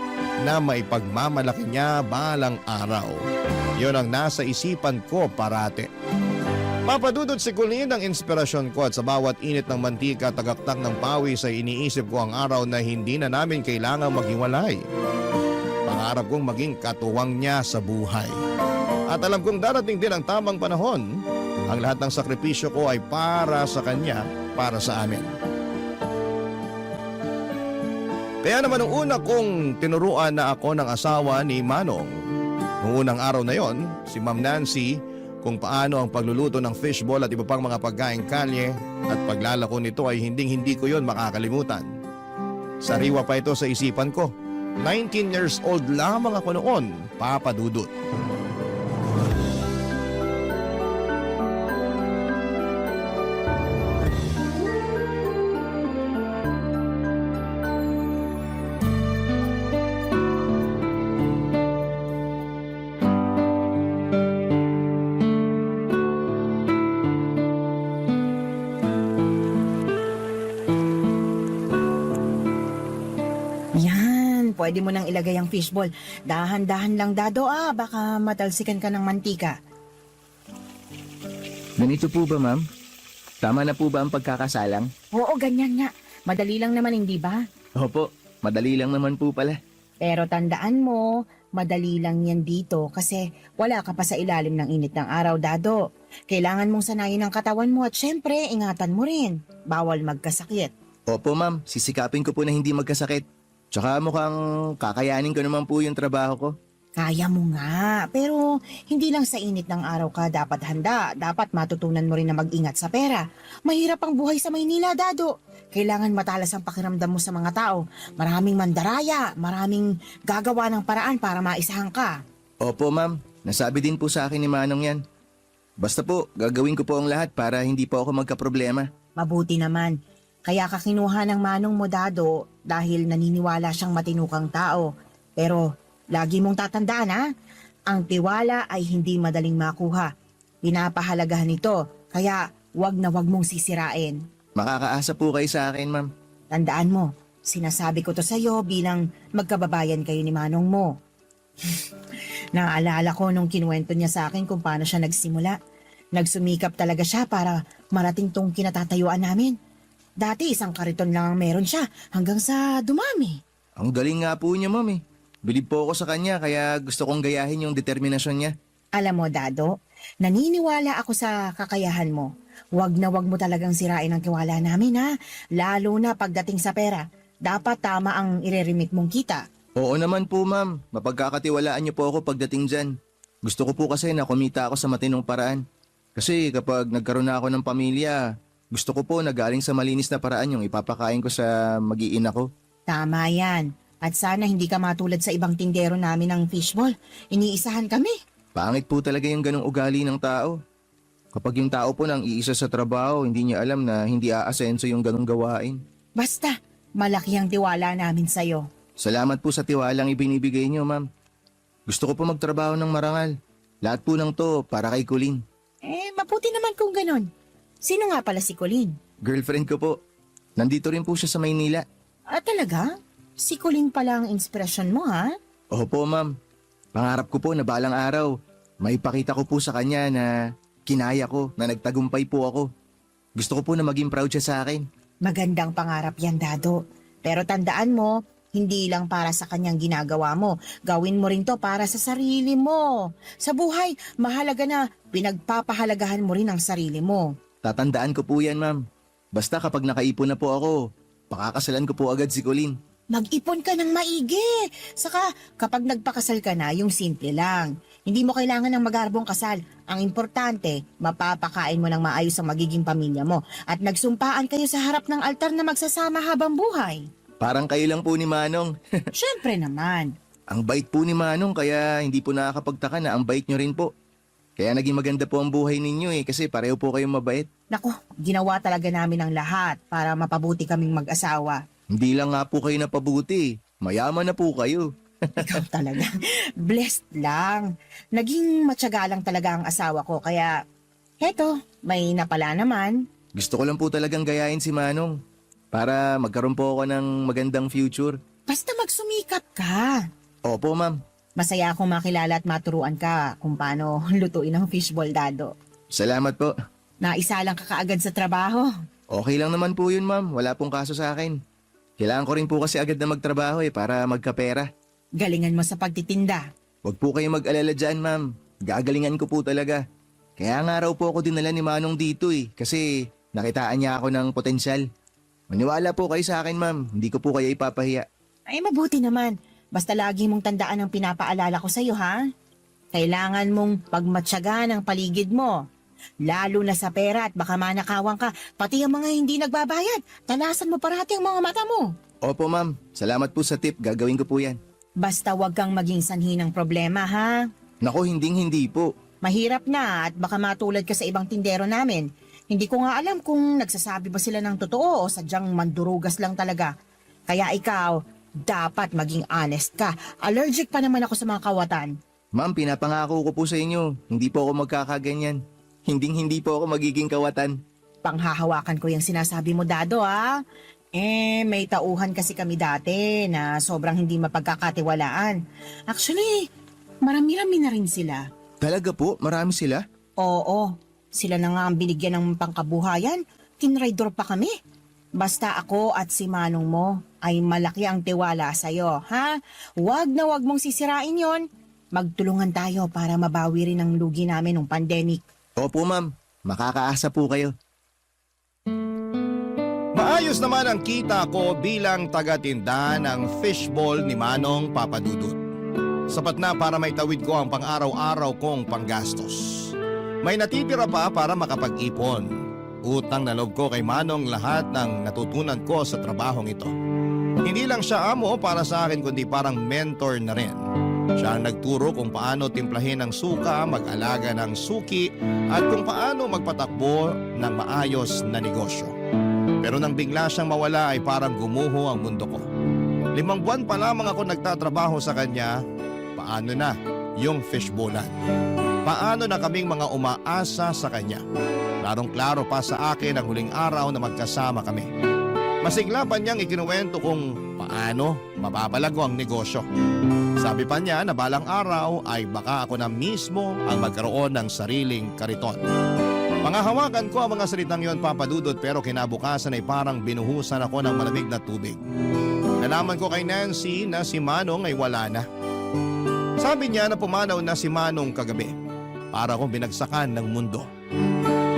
na maipagmamalaki niya balang araw. Yon ang nasa isipan ko parate. Papa Dudut, si Colleen ang inspirasyon ko at sa bawat init ng mantika, tagaktak ng pawis ay iniisip ko ang araw na hindi na namin kailangang maghiwalay. Pangarap kong maging katuwang niya sa buhay. At alam kong darating din ang tamang panahon. Ang lahat ng sakripisyo ko ay para sa kanya, para sa amin. Kaya naman nung una kong tinuruan na ako ng asawa ni Manong, noong unang araw na yon, si Ma'am Nancy, kung paano ang pagluluto ng fishball at iba pang mga pagkaing kalye at paglalako nito ay hindi ko yon makakalimutan. Sariwa pa ito sa isipan ko. 19 years old lamang ako noon, Papa Dudut. Yan, pwede mo nang ilagay ang fishball. Dahan-dahan lang, Dado, baka matalsikan ka ng mantika. Ganito po ba, ma'am? Tama na po ba ang pagkakasalang? Oo, ganyan nga. Madali lang naman, hindi ba? Opo, madali lang naman po pala. Pero tandaan mo, madali lang yan dito kasi wala ka pa sa ilalim ng init ng araw, Dado. Kailangan mong sanayin ang katawan mo at syempre, ingatan mo rin. Bawal magkasakit. Opo, ma'am. Sisikapin ko po na hindi magkasakit. Tsaka mukhang kakayanin ko naman po yung trabaho ko. Kaya mo nga, pero hindi lang sa init ng araw ka dapat handa. Dapat matutunan mo rin na mag-ingat sa pera. Mahirap ang buhay sa Maynila, Dado. Kailangan matalas ang pakiramdam mo sa mga tao. Maraming mandaraya, maraming gagawa ng paraan para maisahan ka. Opo, ma'am. Nasabi din po sa akin ni Manong yan. Basta po, gagawin ko po ang lahat para hindi po ako magkaproblema. Mabuti naman. Kaya ka kinuha ng manong mo, Dado, dahil naniniwala siyang matinukang tao. Pero lagi mong tatandaan, ang tiwala ay hindi madaling makuha. Pinapahalagahan ito, kaya wag na wag mong sisirain. Makakaasa po kayo sa akin, ma'am. Tandaan mo, sinasabi ko to sa'yo bilang magkababayan kayo ni manong mo. Naalala ko nung kinuwento niya sa akin kung paano siya nagsimula. Nagsumikap talaga siya para marating tong kinatatayuan namin. Dati isang kariton lang ang meron siya hanggang sa dumami. Ang galing nga po niya, ma'am eh. Bilib po ako sa kanya kaya gusto kong gayahin yung determinasyon niya. Alam mo, Dado, naniniwala ako sa kakayahan mo. Wag na wag mo talagang sirain ang tiwala namin, lalo na pagdating sa pera. Dapat tama ang ireremit mong kita. Oo naman po, ma'am. Mapagkakatiwalaan niyo po ako pagdating dyan. Gusto ko po kasi na kumita ako sa matinong paraan. Kasi kapag nagkaroon na ako ng pamilya, gusto ko po na galing sa malinis na paraan yung ipapakain ko sa mag-iina ko. Tama yan. At sana hindi ka matulad sa ibang tindero namin ng fishball. Iniisahan kami. Pangit po talaga yung ganong ugali ng tao. Kapag yung tao po nang iisa sa trabaho, hindi niya alam na hindi aasenso yung ganong gawain. Basta, malaki ang tiwala namin sa'yo. Salamat po sa tiwalang ibinibigay niyo, ma'am. Gusto ko po magtrabaho ng marangal. Lahat po ng to para kay Colleen. Mabuti naman kung ganon. Sino nga pala si Colleen? Girlfriend ko po. Nandito rin po siya sa Maynila. Talaga? Si Colleen pala ang inspirasyon mo, ha? Opo, ma'am. Pangarap ko po na balang araw, maipakita ko po sa kanya na kinaya ko, na nagtagumpay po ako. Gusto ko po na maging proud siya sa akin. Magandang pangarap yan, Dado. Pero tandaan mo, hindi lang para sa kanyang ginagawa mo. Gawin mo rin to para sa sarili mo. Sa buhay, mahalaga na pinagpapahalagahan mo rin ang sarili mo. Tatandaan ko po yan, ma'am. Basta kapag nakaipon na po ako, pakakasalan ko po agad si Colleen. Mag-ipon ka ng maigi. Saka kapag nagpakasal ka na, yung simple lang. Hindi mo kailangan ng magarbong kasal. Ang importante, mapapakain mo ng maayos ang magiging pamilya mo. At nagsumpaan kayo sa harap ng altar na magsasama habang buhay. Parang kayo lang po ni Manong. Siyempre naman. Ang bait po ni Manong kaya hindi po nakakapagtaka na ang bait nyo rin po. Kaya naging maganda po ang buhay ninyo kasi pareho po kayong mabait. Nako, ginawa talaga namin ang lahat para mapabuti kaming mag-asawa. Hindi lang nga po kayo napabuti, mayaman na po kayo. Ikaw talaga. Blessed lang. Naging matyaga lang talaga ang asawa ko kaya heto, may napala naman. Gusto ko lang po talagang gayahin si Manong para magkaroon po ako ng magandang future. Basta magsumikap ka. Opo, ma'am. Masaya akong makilala at maturuan ka kung paano lutuin ang fishball dado. Salamat po. Naisa lang ka kaagad sa trabaho. Okay lang naman po yun, ma'am. Wala pong kaso sa akin. Kailangan ko rin po kasi agad na magtrabaho para magkapera. Galingan mo sa pagtitinda. Huwag po kayong mag-alala dyan, ma'am. Gagalingan ko po talaga. Kaya nga raw po ako dinala ni Manong dito kasi nakitaan niya ako ng potensyal. Maniwala po kayo sa akin, ma'am. Hindi ko po kayo ipapahiya. Ay mabuti naman. Basta lagi mong tandaan ang pinapaalala ko sa'yo, ha? Kailangan mong pagmatyaga ng paligid mo. Lalo na sa pera at baka manakawan ka. Pati ang mga hindi nagbabayad. Talasan mo parati ang mga mata mo. Opo, ma'am. Salamat po sa tip. Gagawin ko po yan. Basta wag kang maging sanhi ng problema, ha? Nako, hindi po. Mahirap na at baka matulad ka sa ibang tindero namin. Hindi ko nga alam kung nagsasabi ba sila ng totoo o sadyang mandurugas lang talaga. Kaya ikaw, dapat maging honest ka. Allergic pa naman ako sa mga kawatan. Ma'am, pinapangako ko po sa inyo. Hindi po ako magkakaganyan. Hindi po ako magiging kawatan. Panghahawakan ko yung sinasabi mo, Dado, ha? May tauhan kasi kami dati na sobrang hindi mapagkakatiwalaan. Actually, marami-rami na rin sila. Talaga po? Marami sila? Oo, sila na nga ang binigyan ng pangkabuhayan. Tinraidor pa kami. Basta ako at si Manong mo ay malaki ang tiwala sa'yo, ha? Huwag na huwag mong sisirain yon. Magtulungan tayo para mabawi rin ang lugi namin ng pandemic. Opo, ma'am. Makakaasa po kayo. Maayos naman ang kita ko bilang taga-tinda ng fishball ni Manong Papadudut. Sapat na para maitawid ko ang pang-araw-araw kong panggastos. May natitira pa para makapag-ipon. Utang na loob ko kay Manong lahat ng natutunan ko sa trabahong ito. Hindi lang siya amo para sa akin kundi parang mentor na rin. Siya ang nagturo kung paano timplahin ang suka, mag-alaga ng suki at kung paano magpatakbo ng maayos na negosyo. Pero nang bigla siyang mawala ay parang gumuho ang mundo ko. 5 buwan pa lamang ako nagtatrabaho sa kanya, paano na yung fishbowlan? Paano na kaming mga umaasa sa kanya? Klarong-klaro pa sa akin ang huling araw na magkasama kami. Masigla pa niyang ikinuwento kung paano mapapalago ang negosyo. Sabi pa niya na balang araw ay baka ako na mismo ang magkaroon ng sariling kariton. Pangahawakan ko ang mga salitang yon, Papadudot, pero kinabukasan ay parang binuhusan ako ng malamig na tubig. Nalaman ko kay Nancy na si Manong ay wala na. Sabi niya na pumanaw na si Manong kagabi para akong binagsakan ng mundo.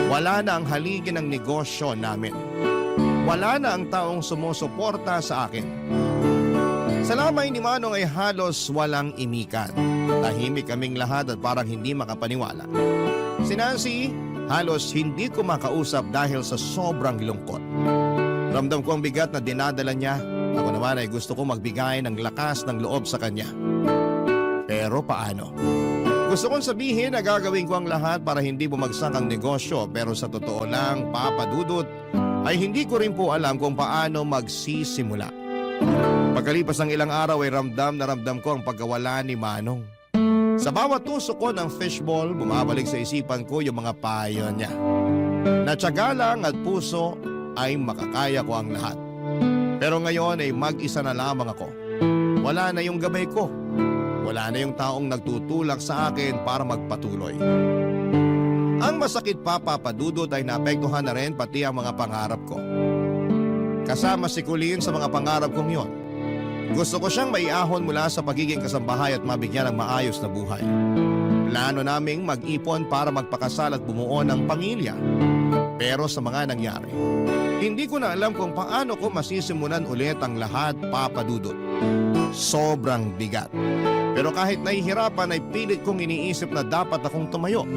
Wala na ang haligi ng negosyo namin. Wala na ang taong sumusuporta sa akin. Sa lamay ni Manong ay halos walang imikan. Tahimik kaming lahat at parang hindi makapaniwala. Si Nancy, halos hindi ko makausap dahil sa sobrang lungkot. Ramdam ko ang bigat na dinadala niya. Ako naman ay gusto ko magbigay ng lakas ng loob sa kanya. Pero paano? Gusto kong sabihin na gagawin ko ang lahat para hindi bumagsak ang negosyo, pero sa totoo lang, Papadudot, ay hindi ko rin po alam kung paano magsisimula. Pagkalipas ng ilang araw ay ramdam na ramdam ko ang pagkawala ni Manong. Sa bawat tusok ko ng fishball, bumabalik sa isipan ko yung mga payo niya. Natyaga lang at puso ay makakaya ko ang lahat. Pero ngayon ay mag-isa na lamang ako. Wala na yung gabay ko. Wala na yung taong nagtutulak sa akin para magpatuloy. Ang masakit pa, Papadudot, ay naapektuhan na rin pati ang mga pangarap ko. Kasama si Colleen sa mga pangarap kong yon. Gusto ko siyang maiahon mula sa pagiging kasambahay at mabigyan ng maayos na buhay. Plano naming mag-ipon para magpakasal at bumuo ng pamilya. Pero sa mga nangyari, hindi ko na alam kung paano ko masisimulan ulit ang lahat, Papadudot. Sobrang bigat. Pero kahit nahihirapan ay pilit kong iniisip na dapat akong tumayo.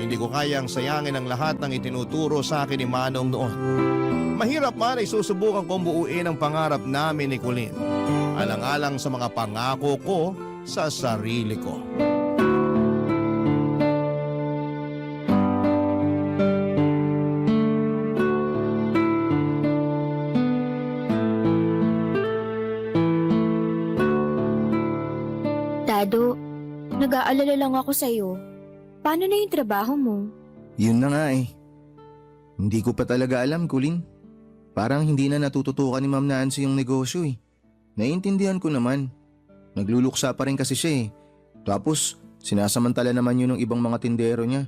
Hindi ko kayang sayangin ang lahat ng itinuturo sa akin ni Manong noon. Mahirap man ay susubukan kong buuin ang pangarap namin ni Colleen. Alang-alang sa mga pangako ko sa sarili ko. Nag-aalala lang ako sa'yo. Paano na yung trabaho mo? Yun na nga eh. Hindi ko pa talaga alam, Kulin. Parang hindi na natututukan ni Ma'am Nancy yung negosyo eh. Naiintindihan ko naman. Nagluluksa pa rin kasi siya eh. Tapos, sinasamantala naman yun ng ibang mga tindero niya.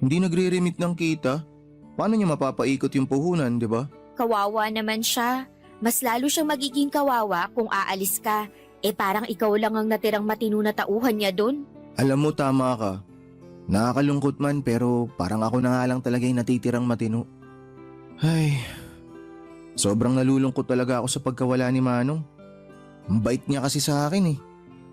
Hindi nagre-remit ng kita. Paano niya mapapaikot yung puhunan, di ba? Kawawa naman siya. Mas lalo siyang magiging kawawa kung aalis ka. Parang ikaw lang ang natirang matino na tauhan niya dun. Alam mo, tama ka. Nakakalungkot man pero parang ako na nga lang talaga yung natitirang matino. Ay, sobrang nalulungkot talaga ako sa pagkawala ni Manong. Ang bait niya kasi sa akin eh.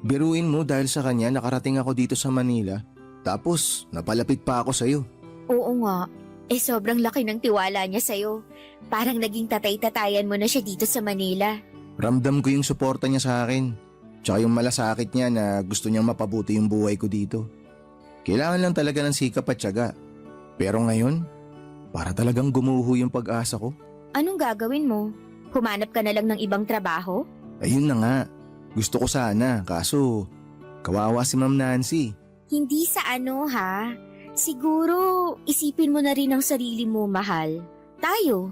Biruin mo dahil sa kanya nakarating ako dito sa Manila. Tapos napalapit pa ako sa'yo. Oo nga. Sobrang laki ng tiwala niya sa'yo. Parang naging tatay-tatayan mo na siya dito sa Manila. Ramdam ko yung suporta niya sa akin. Tsaka yung malasakit niya na gusto niyang mapabuti yung buhay ko dito. Kailangan lang talaga ng sikap at tiyaga. Pero ngayon, para talagang gumuho yung pag-asa ko. Anong gagawin mo? Humanap ka na lang ng ibang trabaho? Ayun na nga. Gusto ko sana, kaso kawawa si Ma'am Nancy. Hindi sa ano ha. Siguro isipin mo na rin ang sarili mo, mahal. Tayo.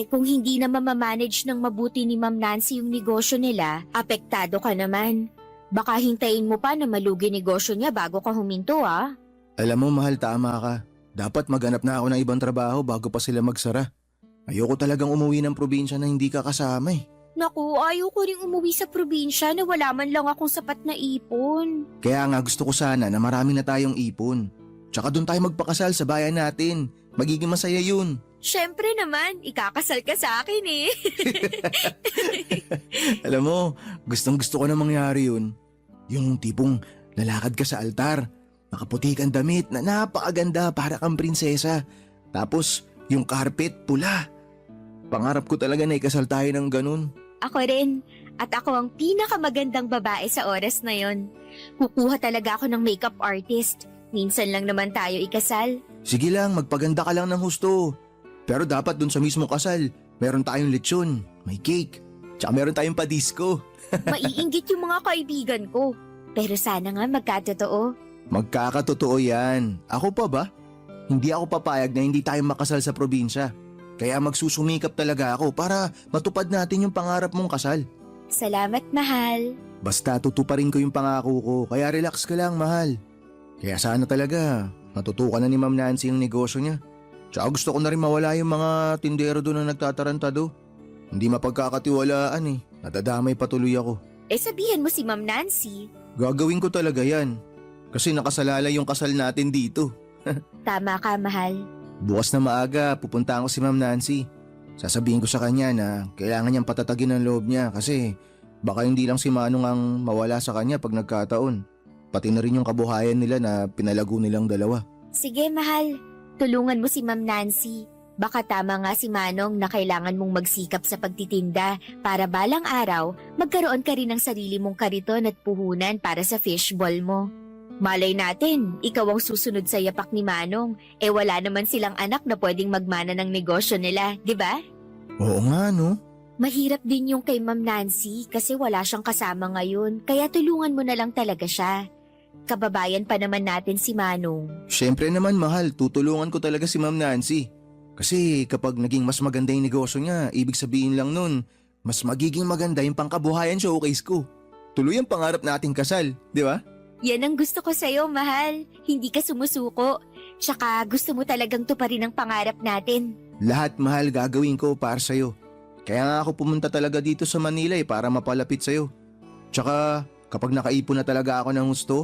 Kung hindi na mamamanage ng mabuti ni Ma'am Nancy yung negosyo nila, apektado ka naman. Baka hintayin mo pa na malugi negosyo niya bago ka huminto ah. Alam mo mahal, tama ka. Dapat maghanap na ako ng ibang trabaho bago pa sila magsara. Ayoko talagang umuwi ng probinsya na hindi ka kasama eh. Naku, ayaw ko ring umuwi sa probinsya na wala man lang akong sapat na ipon. Kaya nga gusto ko sana na marami na tayong ipon. Tsaka doon tayo magpakasal sa bayan natin. Magiging masaya yun. Siyempre naman, ikakasal ka sa akin eh. Alam mo, gustong gusto ko na mangyari yun. Yung tipong lalakad ka sa altar, nakaputi kang damit na napakaganda para kang prinsesa. Tapos yung carpet pula. Pangarap ko talaga na ikasal tayo ng ganun. Ako rin. At ako ang pinakamagandang babae sa oras na yon. Kukuha talaga ako ng makeup artist. Minsan lang naman tayo ikasal. Sige lang, magpaganda ka lang ng husto. Pero dapat dun sa mismo kasal, meron tayong lechon, may cake, tsaka meron tayong pa-disco. Maiinggit yung mga kaibigan ko. Pero sana nga magkatotoo. Magkakatotoo yan. Ako pa ba? Hindi ako papayag na hindi tayo makasal sa probinsya. Kaya magsusumikap talaga ako para matupad natin yung pangarap mong kasal. Salamat, mahal. Basta tutuparin ko yung pangako ko, kaya relax ka lang, mahal. Kaya sana talaga matutukan na ni Ma'am Nancy yung negosyo niya. Tsaka gusto ko na rin mawala yung mga tindero doon na nagtatarantado. Hindi mapagkakatiwalaan eh. Natadamay patuloy ako. Sabihin mo si Ma'am Nancy. Gagawin ko talaga yan. Kasi nakasalalay yung kasal natin dito. Tama ka, mahal. Bukas na maaga, pupunta ako si Ma'am Nancy. Sasabihin ko sa kanya na kailangan niyang patatagin ang loob niya kasi baka hindi lang si Manong ang mawala sa kanya pag nagkataon. Pati na rin yung kabuhayan nila na pinalago nilang dalawa. Sige, mahal. Tulungan mo si Ma'am Nancy. Baka tama nga si Manong na kailangan mong magsikap sa pagtitinda para balang araw magkaroon ka rin ng sarili mong kariton at puhunan para sa fishball mo. Malay natin, ikaw ang susunod sa yapak ni Manong. Wala naman silang anak na pwedeng magmana ng negosyo nila, di ba? Oo nga no. Mahirap din yung kay Ma'am Nancy kasi wala siyang kasama ngayon, kaya tulungan mo na lang talaga siya. Kababayan pa naman natin si Manong. Siyempre naman mahal, tutulungan ko talaga si Ma'am Nancy. Kasi kapag naging mas maganda yung negosyo niya, ibig sabihin lang nun, mas magiging maganda yung pangkabuhayan showcase ko. Tuloy ang pangarap nating kasal, di ba? Yan ang gusto ko sa'yo, mahal. Hindi ka sumusuko. Tsaka gusto mo talagang tuparin ang pangarap natin. Lahat mahal gagawin ko para sa'yo. Kaya nga ako pumunta talaga dito sa Manila para mapalapit sa'yo. Tsaka kapag nakaipon na talaga ako ng gusto,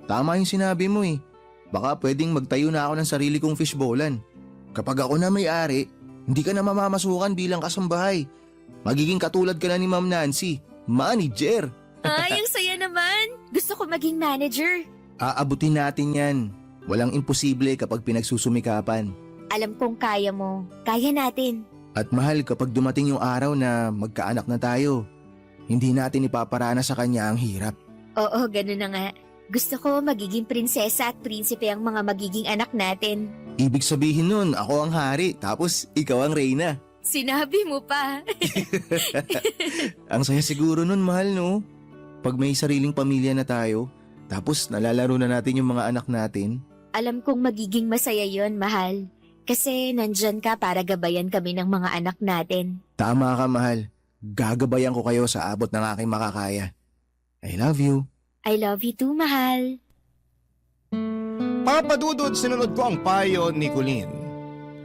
tama yung sinabi mo eh. Baka pwedeng magtayo na ako ng sarili kong fishbowlan. Kapag ako na may-ari, hindi ka na mamamasukan bilang kasambahay. Magiging katulad ka na ni Ma'am Nancy, manager. Ay, ang saya naman. Gusto ko maging manager. Aabutin natin yan. Walang imposible kapag pinagsusumikapan. Alam kong kaya mo. Kaya natin. At mahal, kapag dumating yung araw na magkaanak na tayo, hindi natin ipaparana sa kanya ang hirap. Oo, ganun na nga. Gusto ko magiging prinsesa at prinsipe ang mga magiging anak natin. Ibig sabihin nun, ako ang hari, tapos ikaw ang reyna. Sinabi mo pa. Ang saya siguro nun, mahal, no? Pag may sariling pamilya na tayo, Tapos nalalaro na natin yung mga anak natin. Alam kong magiging masaya yon, mahal. Kasi nandyan ka para gabayan kami ng mga anak natin. Tama ka, mahal. Gagabayan ko kayo sa abot ng aking makakaya. I love you. I love you too, mahal. Papadudod, sinunod ko ang payo ni Colleen.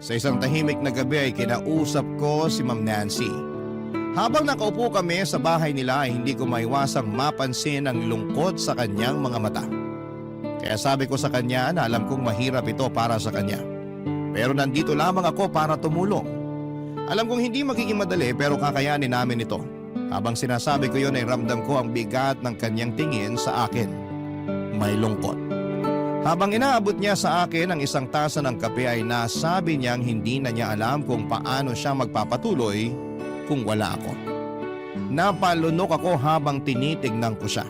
Sa isang tahimik na gabi ay kinausap ko si Ma'am Nancy. Habang nakaupo kami sa bahay nila ay hindi ko maiwasang mapansin ang lungkot sa kanyang mga mata. Kaya sabi ko sa kanya na alam kong mahirap ito para sa kanya. Pero nandito lamang ako para tumulong. Alam kong hindi magiging madali pero kakayanin namin ito. Habang sinasabi ko yun ay ramdam ko ang bigat ng kanyang tingin sa akin. May lungkot. Habang inaabot niya sa akin ang isang tasa ng kape ay nasabi niyang hindi na niya alam kung paano siya magpapatuloy kung wala ako. Napalunok ako habang tinitignan ko siya.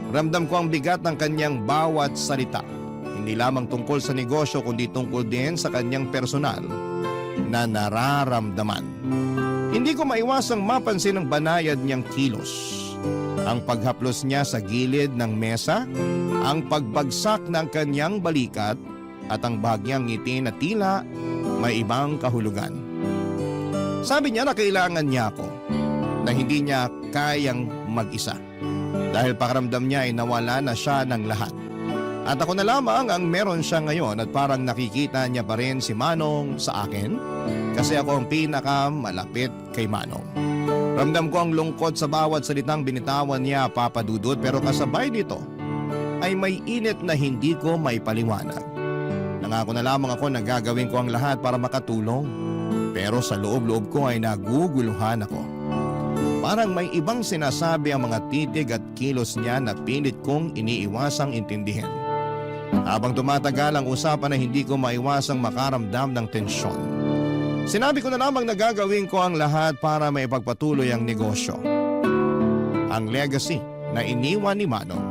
Ramdam ko ang bigat ng kanyang bawat salita. Hindi lamang tungkol sa negosyo kundi tungkol din sa kanyang personal na nararamdaman. Hindi ko maiwasang mapansin ang banayad niyang kilos. Ang paghaplos niya sa gilid ng mesa, ang pagbagsak ng kanyang balikat at ang bahagyang ngiti na tila may ibang kahulugan. Sabi niya na kailangan niya ako, na hindi niya kayang mag-isa. Dahil pakiramdam niya ay nawala na siya ng lahat. At ako na lamang ang meron siya ngayon at parang nakikita niya pa rin si Manong sa akin kasi ako ang pinakamalapit kay Manong. Ramdam ko ang lungkot sa bawat salitang binitawan niya, Papa Dudut, pero kasabay dito ay may init na hindi ko maipaliwanag. Nangako na lamang ako na gagawin ko ang lahat para makatulong. Pero sa loob-loob ko ay naguguluhan ako. Parang may ibang sinasabi ang mga titig at kilos niya na pilit kong iniiwasang intindihin. Habang tumatagal ang usapan ay hindi ko maiwasang makaramdam ng tensyon. Sinabi ko na lamang na gagawin ko ang lahat para maipagpatuloy ang negosyo. Ang legacy na iniwan ni Manong,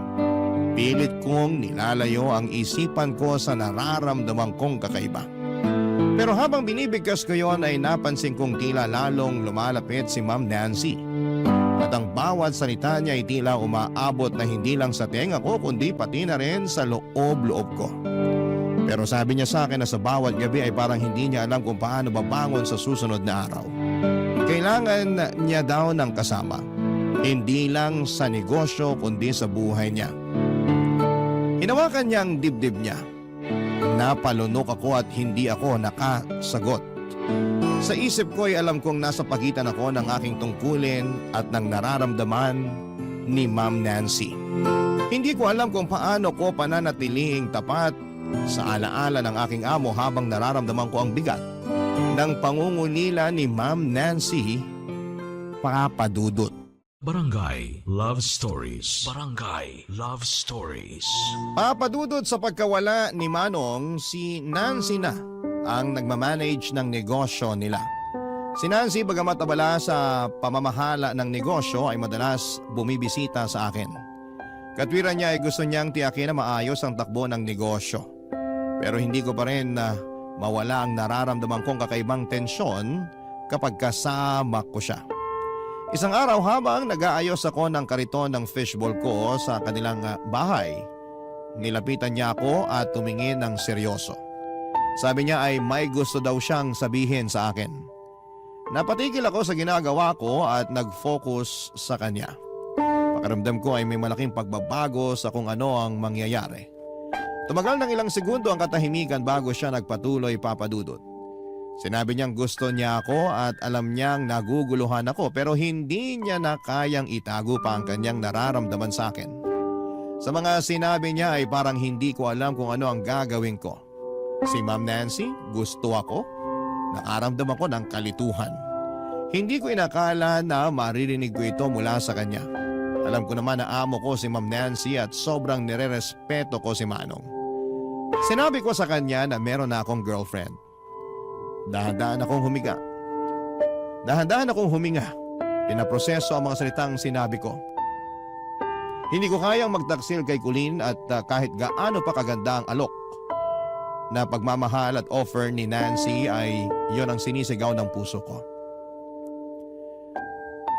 pilit kong nilalayo ang isipan ko sa nararamdaman kong kakaiba. Pero habang binibigkas ko yon ay napansin kong tila lalong lumalapit si Ma'am Nancy. At ang bawat salita niya ay tila umaabot na hindi lang sa tenga ko kundi pati na rin sa loob-loob ko. Pero sabi niya sa akin na sa bawat gabi ay parang hindi niya alam kung paano babangon sa susunod na araw. Kailangan niya daw ng kasama. Hindi lang sa negosyo kundi sa buhay niya. Hinawakan niya ang dibdib niya. Napalunok ako at hindi ako nakasagot. Sa isip ko ay alam kong nasa pagitan ako ng aking tungkulin at ng nararamdaman ni Ma'am Nancy. Hindi ko alam kung paano ko pananatiling tapat sa alaala ng aking amo habang nararamdaman ko ang bigat ng pangungulila ni Ma'am Nancy, Papa Dudut. Barangay Love Stories. Barangay Love Stories. Papadudod sa pagkawala ni Manong, si Nancy na ang nagmamanage ng negosyo nila. Si Nancy, bagamat abala sa pamamahala ng negosyo, ay madalas bumibisita sa akin. Katwiran niya ay gusto niyang tiyakin na maayos ang takbo ng negosyo. Pero hindi ko pa rin mawala ang nararamdaman kong kakaibang tensyon kapag kasama ko siya. Isang araw habang nag-aayos ako ng kariton ng fishbowl ko sa kanilang bahay, nilapitan niya ako at tumingin ng seryoso. Sabi niya ay may gusto daw siyang sabihin sa akin. Napatigil ako sa ginagawa ko at nag-focus sa kanya. Pakiramdam ko ay may malaking pagbabago sa kung ano ang mangyayari. Tumagal ng ilang segundo ang katahimikan bago siya nagpatuloy, Papa Dudut. Sinabi niyang gusto niya ako at alam niyang naguguluhan ako pero hindi niya na kayang itago pa ang kanyang nararamdaman sa akin. Sa mga sinabi niya ay parang hindi ko alam kung ano ang gagawin ko. Si Ma'am Nancy, gusto ako. Nakaramdam ako ng kalituhan. Hindi ko inakala na maririnig ko ito mula sa kanya. Alam ko naman na amo ko si Ma'am Nancy at sobrang nirerespeto ko si Manong. Sinabi ko sa kanya na meron na akong girlfriend. Dahan-dahan akong humiga. Dahan-dahan akong huminga. Pinaproseso ang mga salitang sinabi ko. Hindi ko kayang magtaksil kay Colleen at kahit gaano pa kaganda ang alok na pagmamahal at offer ni Nancy ay yon ang sinisigaw ng puso ko.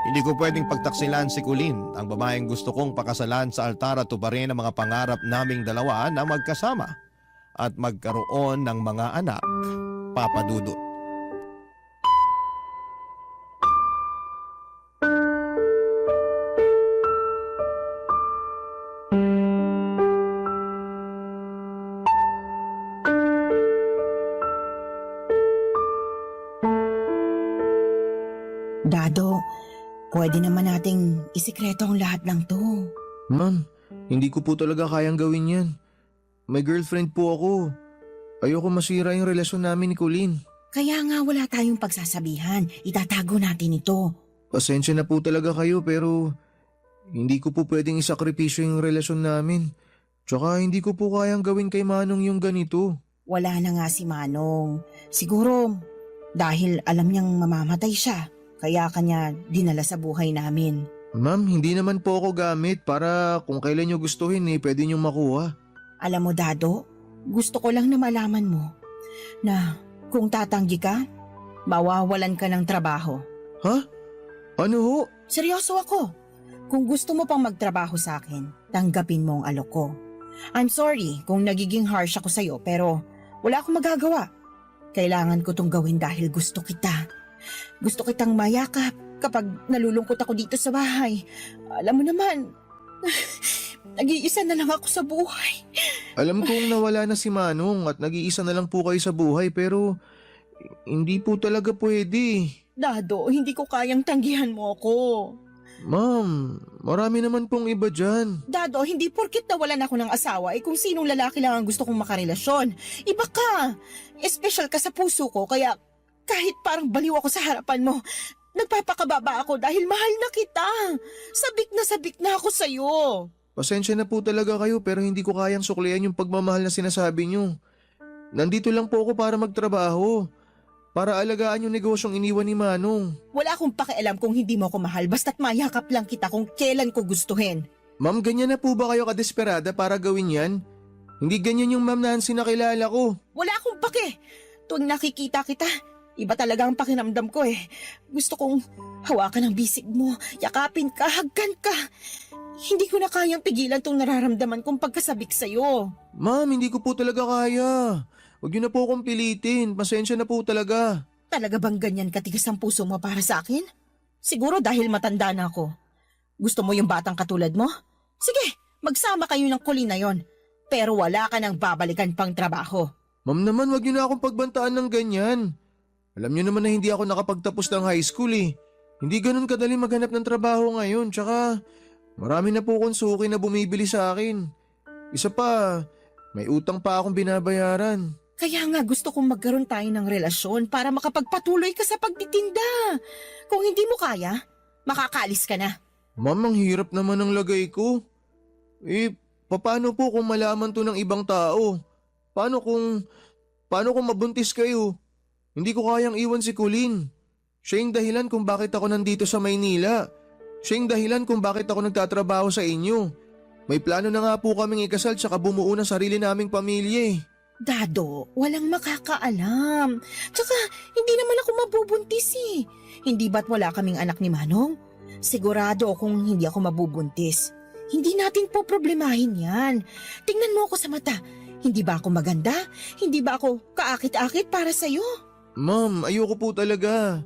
Hindi ko pwedeng pagtaksilan si Colleen, ang babaeng gusto kong pakasalan sa altar at tuparin ang mga pangarap naming dalawa na magkasama at magkaroon ng mga anak, Papa Dudut. Dado, pwede naman nating isikreto ang lahat ng to. Ma'am, hindi ko po talaga kayang gawin yan. May girlfriend po ako. Ayoko masira yung relasyon namin ni Colleen. Kaya nga wala tayong pagsasabihan. Itatago natin ito. Pasensya na po talaga kayo pero hindi ko po pwedeng isakripisyo yung relasyon namin. Tsaka hindi ko po kayang gawin kay Manong yung ganito. Wala na nga si Manong. Siguro dahil alam niyang mamamatay siya. Kaya kanya dinala sa buhay namin. Ma'am, hindi naman po ako gamit para kung kailan nyo gustuhin pwede nyo makuha. Alam mo, Dado, gusto ko lang na malaman mo na kung tatanggi ka, mawawalan ka ng trabaho. Ha? Ano ho? Seryoso ako. Kung gusto mo pang magtrabaho sa akin, tanggapin mo ang alok ko. I'm sorry kung nagiging harsh ako sa'yo pero wala akong magagawa. Kailangan ko tong gawin dahil gusto kita. Gusto kitang mayakap kapag nalulungkot ako dito sa bahay. Alam mo naman, nag-iisa na lang ako sa buhay. Alam kong nawala na si Manong at nag-iisa na lang po kayo sa buhay pero hindi po talaga pwede. Dado, hindi ko kayang tanggihan mo ako. Ma'am, marami naman pong iba dyan. Dado, hindi porkit nawalan ako ng asawa kung sinong lalaki lang ang gusto kong makarelasyon. Iba ka. Espesyal ka sa puso ko kaya kahit parang baliw ako sa harapan mo, nagpapakababa ako dahil mahal na kita. Sabik na ako sa'yo. Pasensya na po talaga kayo pero hindi ko kayang suklian yung pagmamahal na sinasabi nyo. Nandito lang po ako para magtrabaho. Para alagaan yung negosyong iniwan ni Manong. Wala akong pakialam kung hindi mo ako mahal basta't mayakap lang kita kung kailan ko gustuhin. Ma'am, ganyan na po ba kayo kadesperada para gawin yan? Hindi ganyan yung Ma'am Nancy na kilala ko. Wala akong pake. Tuwing nakikita kita, iba talaga ang pakiramdam ko eh. Gusto kong hawakan ang bisig mo, yakapin ka, hagkan ka. Hindi ko na kayang pigilan tong nararamdaman kong pagkasabik sa'yo. Ma'am, hindi ko po talaga kaya. Huwag niyo na po akong pilitin. Pasensya na po talaga. Talaga bang ganyan katigas ang puso mo para sa akin? Siguro dahil matanda na ako. Gusto mo yung batang katulad mo? Sige, magsama kayo ng Colleen na yon. Pero wala ka nang babalikan pang trabaho. Ma'am naman, huwag niyo na akong pagbantaan ng ganyan. Alam niyo naman na hindi ako nakapagtapos ng high school eh. Hindi ganun kadali maghanap ng trabaho ngayon. Tsaka marami na po akong suki na bumibili sa akin. Isa pa, may utang pa akong binabayaran. Kaya nga gusto kong magkaroon tayo ng relasyon para makapagpatuloy ka sa pagtitinda. Kung hindi mo kaya, makakaalis ka na. Ma'am, ang hirap naman ng lagay ko. Paano po kung malaman to ng ibang tao? Paano kung mabuntis kayo? Hindi ko kayang iwan si Colleen. Siya yung dahilan kung bakit ako nandito sa Maynila. Siya yung dahilan kung bakit ako nagtatrabaho sa inyo. May plano na nga po kaming ikasal tsaka bumuo ng sarili naming pamilya eh. Dado, walang makakaalam. Tsaka, hindi naman ako mabubuntis eh. Hindi ba't wala kaming anak ni Manong? Sigurado kung hindi ako mabubuntis. Hindi natin po problemahin yan. Tingnan mo ako sa mata. Hindi ba ako maganda? Hindi ba ako kaakit-akit para sa'yo? Ma'am, ayoko po talaga.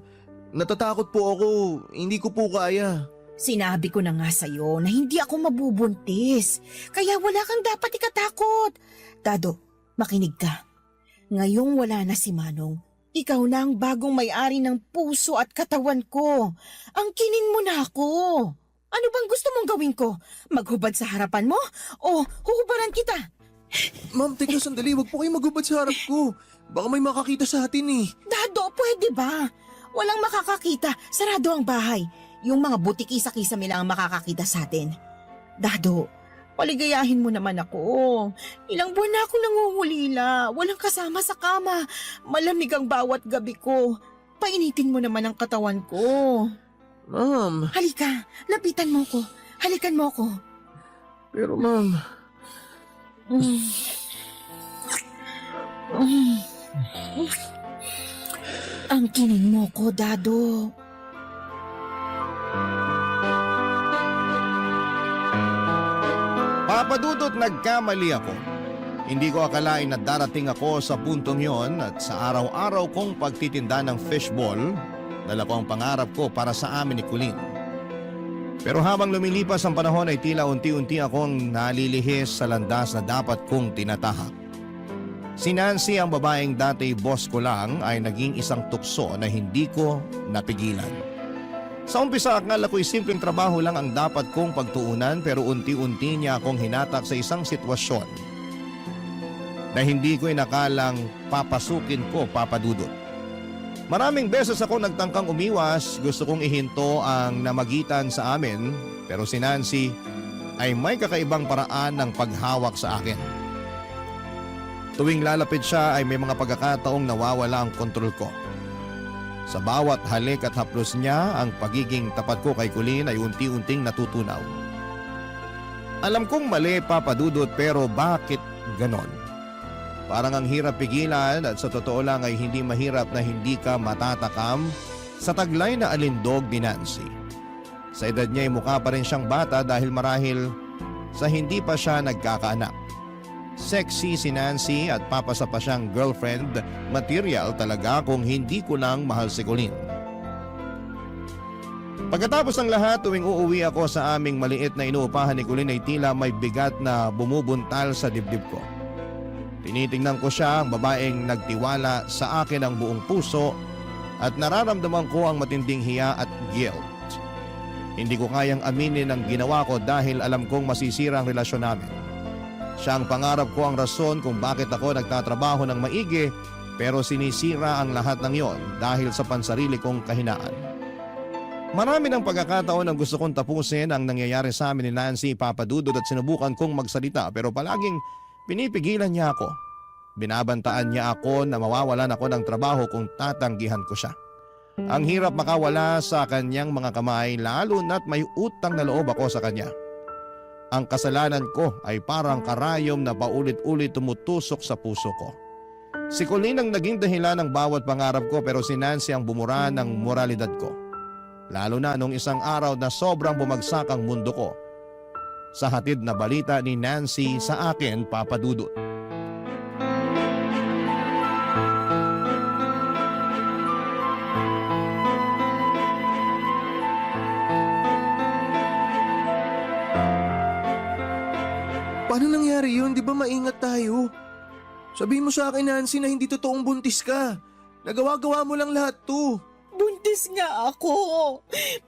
Natatakot po ako. Hindi ko po kaya. Sinabi ko na nga sa'yo na hindi ako mabubuntis. Kaya wala kang dapat ikatakot. Dado, makinig ka. Ngayong wala na si Manong, ikaw na ang bagong may-ari ng puso at katawan ko. Angkinin mo na ako. Ano bang gusto mong gawin ko? Maghubad sa harapan mo? O huhubaran kita? Ma'am, teka sandali. Huwag po kayo magubad sa harap ko. Baka may makakita sa atin eh. Dado, pwede ba? Walang makakakita. Sarado ang bahay. Yung mga butiki-sa-kisame lang ang makakakita sa atin. Dado, paligayahin mo naman ako. Ilang buwan na akong nangungulila. Walang kasama sa kama. Malamig ang bawat gabi ko. Painitin mo naman ang katawan ko. Ma'am. Halika, lapitan mo ko. Halikan mo ko. Pero ma'am. Ang kinin mo ko, Dado. Papadudot, nagkamali ako. Hindi ko akalain na darating ako sa puntong yon at sa araw-araw kong pagtitinda ng fishball, dala ko ang pangarap ko para sa amin ni Colleen. Pero habang lumilipas ang panahon ay tila unti-unti akong nalilihis sa landas na dapat kong tinatahak. Si Nancy, ang babaeng dati boss ko lang, ay naging isang tukso na hindi ko napigilan. Sa umpisa, akala ko'y simpleng trabaho lang ang dapat kong pagtuunan, pero unti-unti niya akong hinatak sa isang sitwasyon na hindi ko inakalang papasukin ko, Papadudot. Maraming beses ako nagtangkang umiwas, gusto kong ihinto ang namagitan sa amin, pero si Nancy ay may kakaibang paraan ng paghawak sa akin. Tuwing lalapit siya ay may mga pagkakataong nawawala ang kontrol ko. Sa bawat halik at haplos niya, ang pagiging tapat ko kay Colleen ay unti-unting natutunaw. Alam kong mali, Papadudot, pero bakit ganon? Parang ang hirap pigilan at sa totoo lang ay hindi mahirap na hindi ka matatakam sa taglay na alindog ni Nancy. Sa edad niya ay mukha pa rin siyang bata dahil marahil sa hindi pa siya nagkakaanak. Sexy si Nancy at papasa pa siyang girlfriend material talaga kung hindi ko lang mahal si Colleen. Pagkatapos ng lahat, tuwing uuwi ako sa aming maliit na inuupahan ni Colleen ay tila may bigat na bumubuntal sa dibdib ko. Tinitingnan ko siya, ang babaeng nagtiwala sa akin ang buong puso at nararamdaman ko ang matinding hiya at guilt. Hindi ko kayang aminin ang ginawa ko dahil alam kong masisira ang relasyon namin. Siya ang pangarap ko, ang rason kung bakit ako nagtatrabaho ng maigi, pero sinisira ang lahat ng yon dahil sa pansarili kong kahinaan. Marami ng pagkakataon ang gusto kong tapusin ang nangyayari sa amin ni Nancy, Papadudod, at sinubukan kong magsalita pero palaging pinipigilan niya ako. Binabantaan niya ako na mawawalan ako ng trabaho kung tatanggihan ko siya. Ang hirap makawala sa kanyang mga kamay lalo na't may utang na loob ako sa kanya. Ang kasalanan ko ay parang karayom na paulit-ulit tumutusok sa puso ko. Si Colleen ang naging dahilan ng bawat pangarap ko pero si Nancy ang bumura ng moralidad ko. Lalo na nung isang araw na sobrang bumagsak ang mundo ko sa hatid na balita ni Nancy sa akin, Papadudot. Paano nangyari yun? Di ba maingat tayo? Sabihin mo sa akin, Nancy, na hindi totoong buntis ka. Nagawa-gawa mo lang lahat to. Buntis nga ako.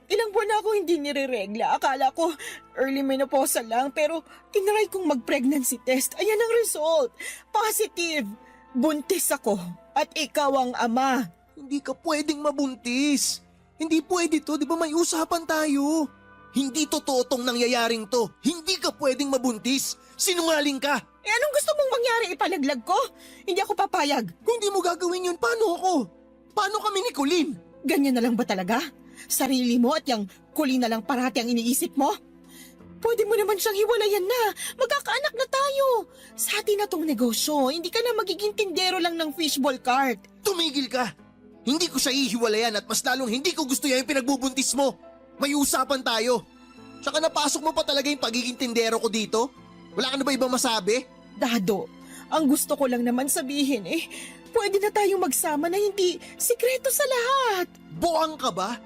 Ilang buwan na ako hindi nireregla. Akala ko early menopausal lang pero tinry kong mag-pregnancy test. Ayan ang result. Positive. Buntis ako at ikaw ang ama. Hindi ka pwedeng mabuntis. Hindi pwede to, di ba may usapan tayo? Hindi totoo tong nangyayaring to. Hindi ka pwedeng mabuntis. Sinungaling ka. Eh anong gusto mong mangyari? Ipalaglag ko? Hindi ako papayag. Kung di mo gagawin yun, paano ako? Paano kami ni Colleen? Ganyan na lang ba talaga? Sarili mo at yung Colleen na lang parati ang iniisip mo? Pwede mo naman siyang hiwalayan na. Magkakaanak na tayo. Sa atin na tong negosyo. Hindi ka na magiging tindero lang ng fishball cart. Tumigil ka. Hindi ko siya ihiwalayan at mas lalong hindi ko gusto yan yung pinagbubuntis mo. May usapan tayo. Tsaka napasok mo pa talaga yung pagiging tindero ko dito? Wala ka na ba ibang masabi? Dado, ang gusto ko lang naman sabihin pwede na tayong magsama na hindi sikreto sa lahat. Buang ka ba?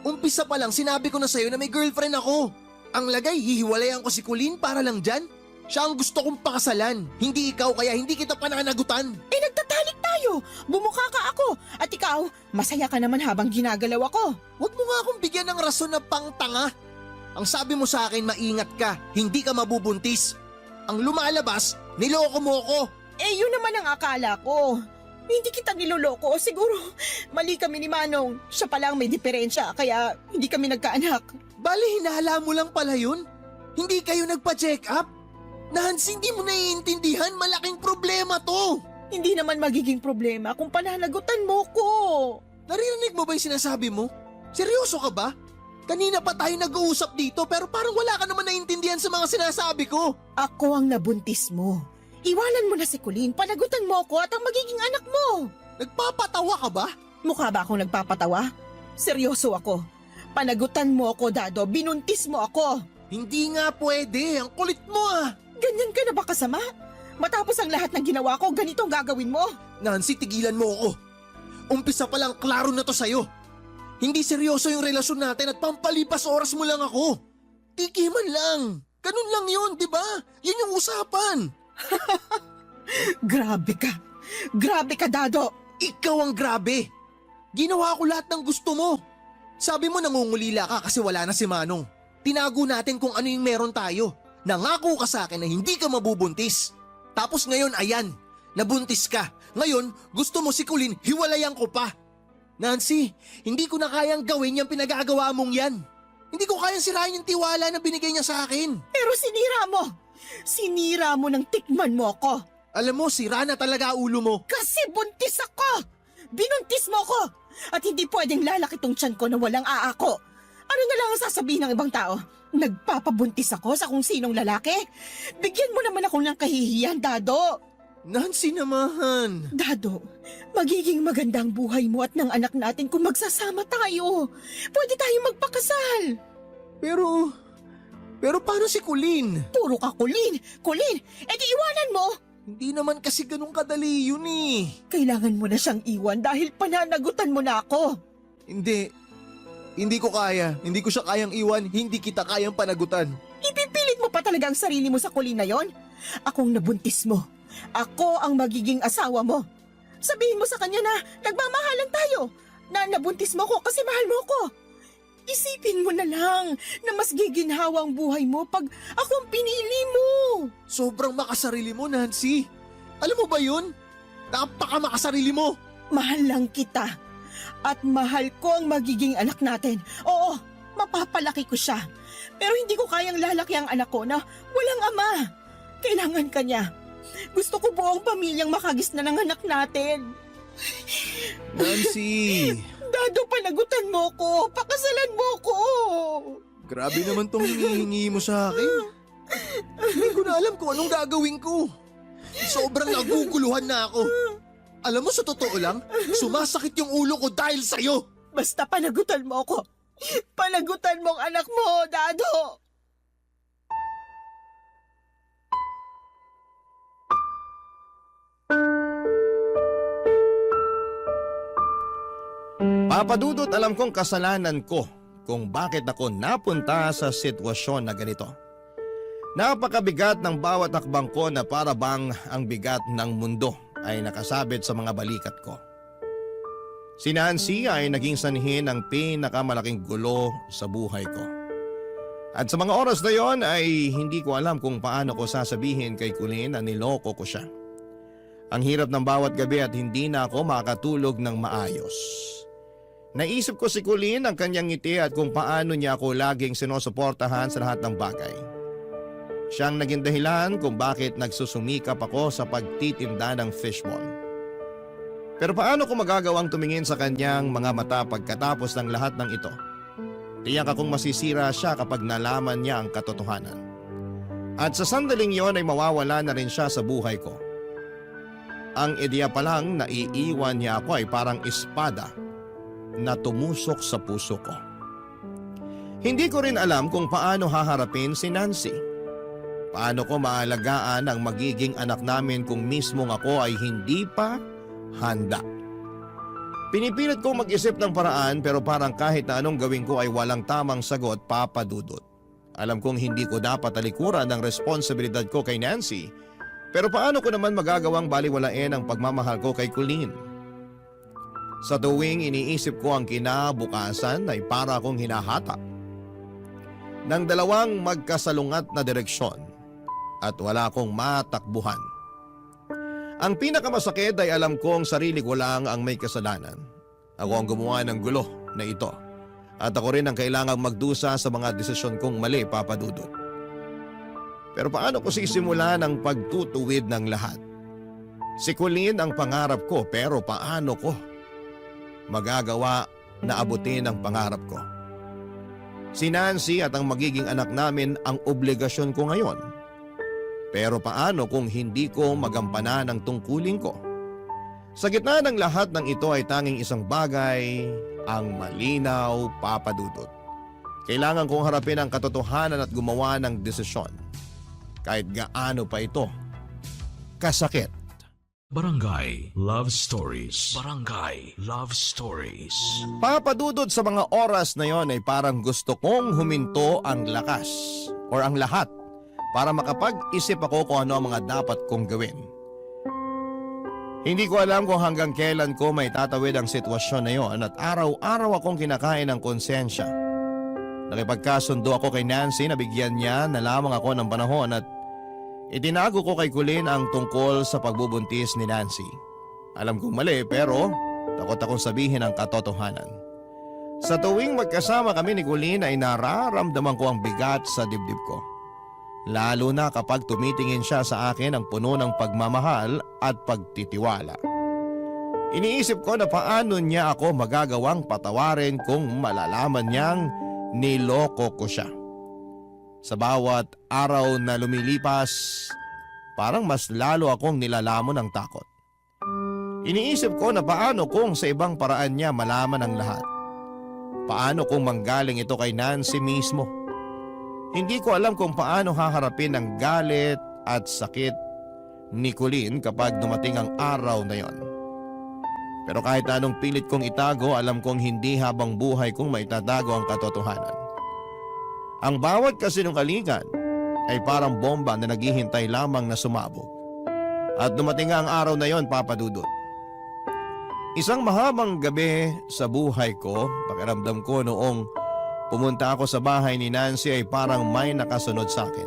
Umpisa pa lang sinabi ko na sa'yo na may girlfriend ako. Ang lagay, hihiwalayan ko si Colleen para lang dyan? Siya ang gusto kong pakasalan. Hindi ikaw, kaya hindi kita pananagutan. Nagtatalik tayo. Bumukha ka ako. At ikaw, masaya ka naman habang ginagalaw ako. Huwag mo nga akong bigyan ng rason na pangtanga. Ang sabi mo sa akin, maingat ka, hindi ka mabubuntis. Ang lumalabas, niloko mo ko. Yun naman ang akala ko. Hindi kita niloloko. Siguro, mali kami ni Manong. Siya palang may diferensya, kaya hindi kami nagkaanak. Bali, hinala mo lang pala yun? Hindi kayo nagpa-check up? Nancy, hindi mo naiintindihan, malaking problema to. Hindi naman magiging problema kung pananagutan mo ko. Naririnig mo ba yung sinasabi mo? Seryoso ka ba? Kanina pa tayo nag-uusap dito pero parang wala ka naman naiintindihan sa mga sinasabi ko. Ako ang nabuntis mo. Iwanan mo na si Colleen, panagutan mo ko at ang magiging anak mo. Nagpapatawa ka ba? Mukha ba akong nagpapatawa? Seryoso ako. Panagutan mo ako, Dado. Binuntis mo ako. Hindi nga pwede, ang kulit mo ah. Ganyan ka na ba kasama? Matapos ang lahat ng ginawa ko, ganito ang gagawin mo? Nancy, tigilan mo ako. Umpisa pa lang klaro na to sa'yo. Hindi seryoso yung relasyon natin at pampalipas oras mo lang ako. Tikiman lang. Ganun lang yun, di ba? Yun yung usapan. Grabe ka. Grabe ka, Dado. Ikaw ang grabe. Ginawa ko lahat ng gusto mo. Sabi mo nangungulila ka kasi wala na si Manong. Tinago natin kung ano yung meron tayo. Nangako ka sa akin na hindi ka mabubuntis. Tapos ngayon ayan, nabuntis ka. Ngayon, gusto mo si Colleen, hiwalayan ko pa. Nancy, hindi ko na kayang gawin yung pinagagawa mong yan. Hindi ko kayang sirain yung tiwala na binigay niya sa akin. Pero sinira mo. Sinira mo nang tikman mo ako. Alam mo, sira na talaga ulo mo. Kasi buntis ako. Binuntis mo ako. At hindi pwedeng lalaki tong tiyan ko na walang aako. Ano na lang ang sasabihin ng ibang tao? Nagpapabuntis ako sa kung sinong lalaki? Bigyan mo naman ako ng kahihiyan, Dado. Nancy naman. Dado, magiging maganda ang buhay mo at ng anak natin kung magsasama tayo. Pwede tayong magpakasal. Pero paano si Colleen? Puro ka Colleen. Colleen, edi iwanan mo. Hindi naman kasi ganun kadali yun eh. Kailangan mo na siyang iwan dahil pananagutan mo na ako. Hindi ko kaya. Hindi ko siya kayang iwan. Hindi kita kayang panagutan. Ipipilit mo pa talaga ang sarili mo sa Colleen na yon? Akong nabuntis mo. Ako ang magiging asawa mo. Sabihin mo sa kanya na nagmamahalan tayo. Na nabuntis mo ko kasi mahal mo ko. Isipin mo na lang na mas giginhawa ang buhay mo pag ako ang pinili mo. Sobrang makasarili mo, Nancy. Alam mo ba yun? Napaka makasarili mo. Mahal lang kita. At mahal ko ang magiging anak natin. Oo, mapapalaki ko siya. Pero hindi ko kayang lalaki ang anak ko na walang ama. Kailangan ka niya. Gusto ko buong pamilyang makagisna ng anak natin. Nancy. Dado, panagutan mo ko. Pakasalan mo ko. Grabe naman tong hinihingi mo sa akin. Hindi ko na alam kung anong gagawin ko. Sobrang naguguluhan na ako. Alam mo, sa totoo lang, sumasakit yung ulo ko dahil sa'yo. Basta panagutan mo ko. Panagutan mo ang anak mo, Dado. Papadudot, alam kong kasalanan ko kung bakit ako napunta sa sitwasyon na ganito. Napakabigat ng bawat hakbang ko na para bang ang bigat ng mundo ay nakasabit sa mga balikat ko. Si Nancy ay naging sanhi ng pinakamalaking gulo sa buhay ko. At sa mga oras na yon ay hindi ko alam kung paano ko sasabihin kay Colleen na niloko ko siya. Ang hirap ng bawat gabi at hindi na ako makatulog ng maayos. Naisip ko si Colleen, ang kanyang ngiti at kung paano niya ako laging sinusuportahan sa lahat ng bagay. Siyang naging dahilan kung bakit nagsusumikap ako sa pagtitinda ng fishball. Pero paano ko magagawang tumingin sa kanyang mga mata pagkatapos ng lahat ng ito? Tiyak akong masisira siya kapag nalaman niya ang katotohanan. At sa sandaling yon ay mawawala na rin siya sa buhay ko. Ang ideya pa lang na iiwan niya ako ay parang espada na tumusok sa puso ko. Hindi ko rin alam kung paano haharapin si Nancy. Paano ko maalagaan ang magiging anak namin kung mismong ako ay hindi pa handa. Pinipilit ko mag-isip ng paraan pero parang kahit na anong gawin ko ay walang tamang sagot, Papa Dudut. Alam kong hindi ko dapat talikuran ang responsibilidad ko kay Nancy, pero paano ko naman magagawang baliwalain ang pagmamahal ko kay Colleen? Sa tuwing iniisip ko ang kinabukasan ay para akong hinahatak ng dalawang magkasalungat na direksyon at wala akong matakbuhan. Ang pinakamasakit ay alam kong sarili ko lang ang may kasalanan. Ako ang gumawa ng gulo na ito at ako rin ang kailangang magdusa sa mga desisyon kong mali, Papa Dudut. Pero paano ko sisimulan ang pagtutuwid ng lahat? Si Colleen ang pangarap ko pero paano ko magagawa na abutin ang pangarap ko? Si Nancy at ang magiging anak namin ang obligasyon ko ngayon. Pero paano kung hindi ko magampanan ang tungkulin ko? Sa gitna ng lahat ng ito ay tanging isang bagay ang malinaw, Papa Dudut. Kailangan kong harapin ang katotohanan at gumawa ng desisyon. kahit gaano pa ito kasakit. Barangay Love Stories. Barangay Love Stories. Papadudod sa mga oras na yon ay parang gusto kong huminto ang lakas or ang lahat para makapag-isip ako kung ano ang mga dapat kong gawin. Hindi ko alam kung hanggang kailan ko may tatawid ang sitwasyon na yon at araw-araw akong kinakain ng konsensya. Nakipagkasundo ako kay Nancy na bigyan niya na lamang ako ng panahon at itinago ko kay Colleen ang tungkol sa pagbubuntis ni Nancy. Alam kong mali pero takot akong sabihin ang katotohanan. Sa tuwing magkasama kami ni Colleen ay nararamdaman ko ang bigat sa dibdib ko. Lalo na kapag tumitingin siya sa akin ang puno ng pagmamahal at pagtitiwala. Iniisip ko na paano niya ako magagawang patawarin kung malalaman niyang niloko ko siya. Sa bawat araw na lumilipas, parang mas lalo akong nilalamon ng takot. Iniisip ko na paano kung sa ibang paraan niya malaman ang lahat. Paano kung manggaling ito kay Nancy mismo? Hindi ko alam kung paano haharapin ang galit at sakit ni Colleen kapag dumating ang araw na yon. Pero kahit anong pilit kong itago, alam kong hindi habang buhay kong maitatago ang katotohanan. Ang bawat kasinungalingan ay parang bomba na naghihintay lamang na sumabog. At dumating nga ang araw na yon, Papa Dudut. Isang mahabang gabi sa buhay ko, pakiramdam ko noong pumunta ako sa bahay ni Nancy ay parang may nakasunod sa akin.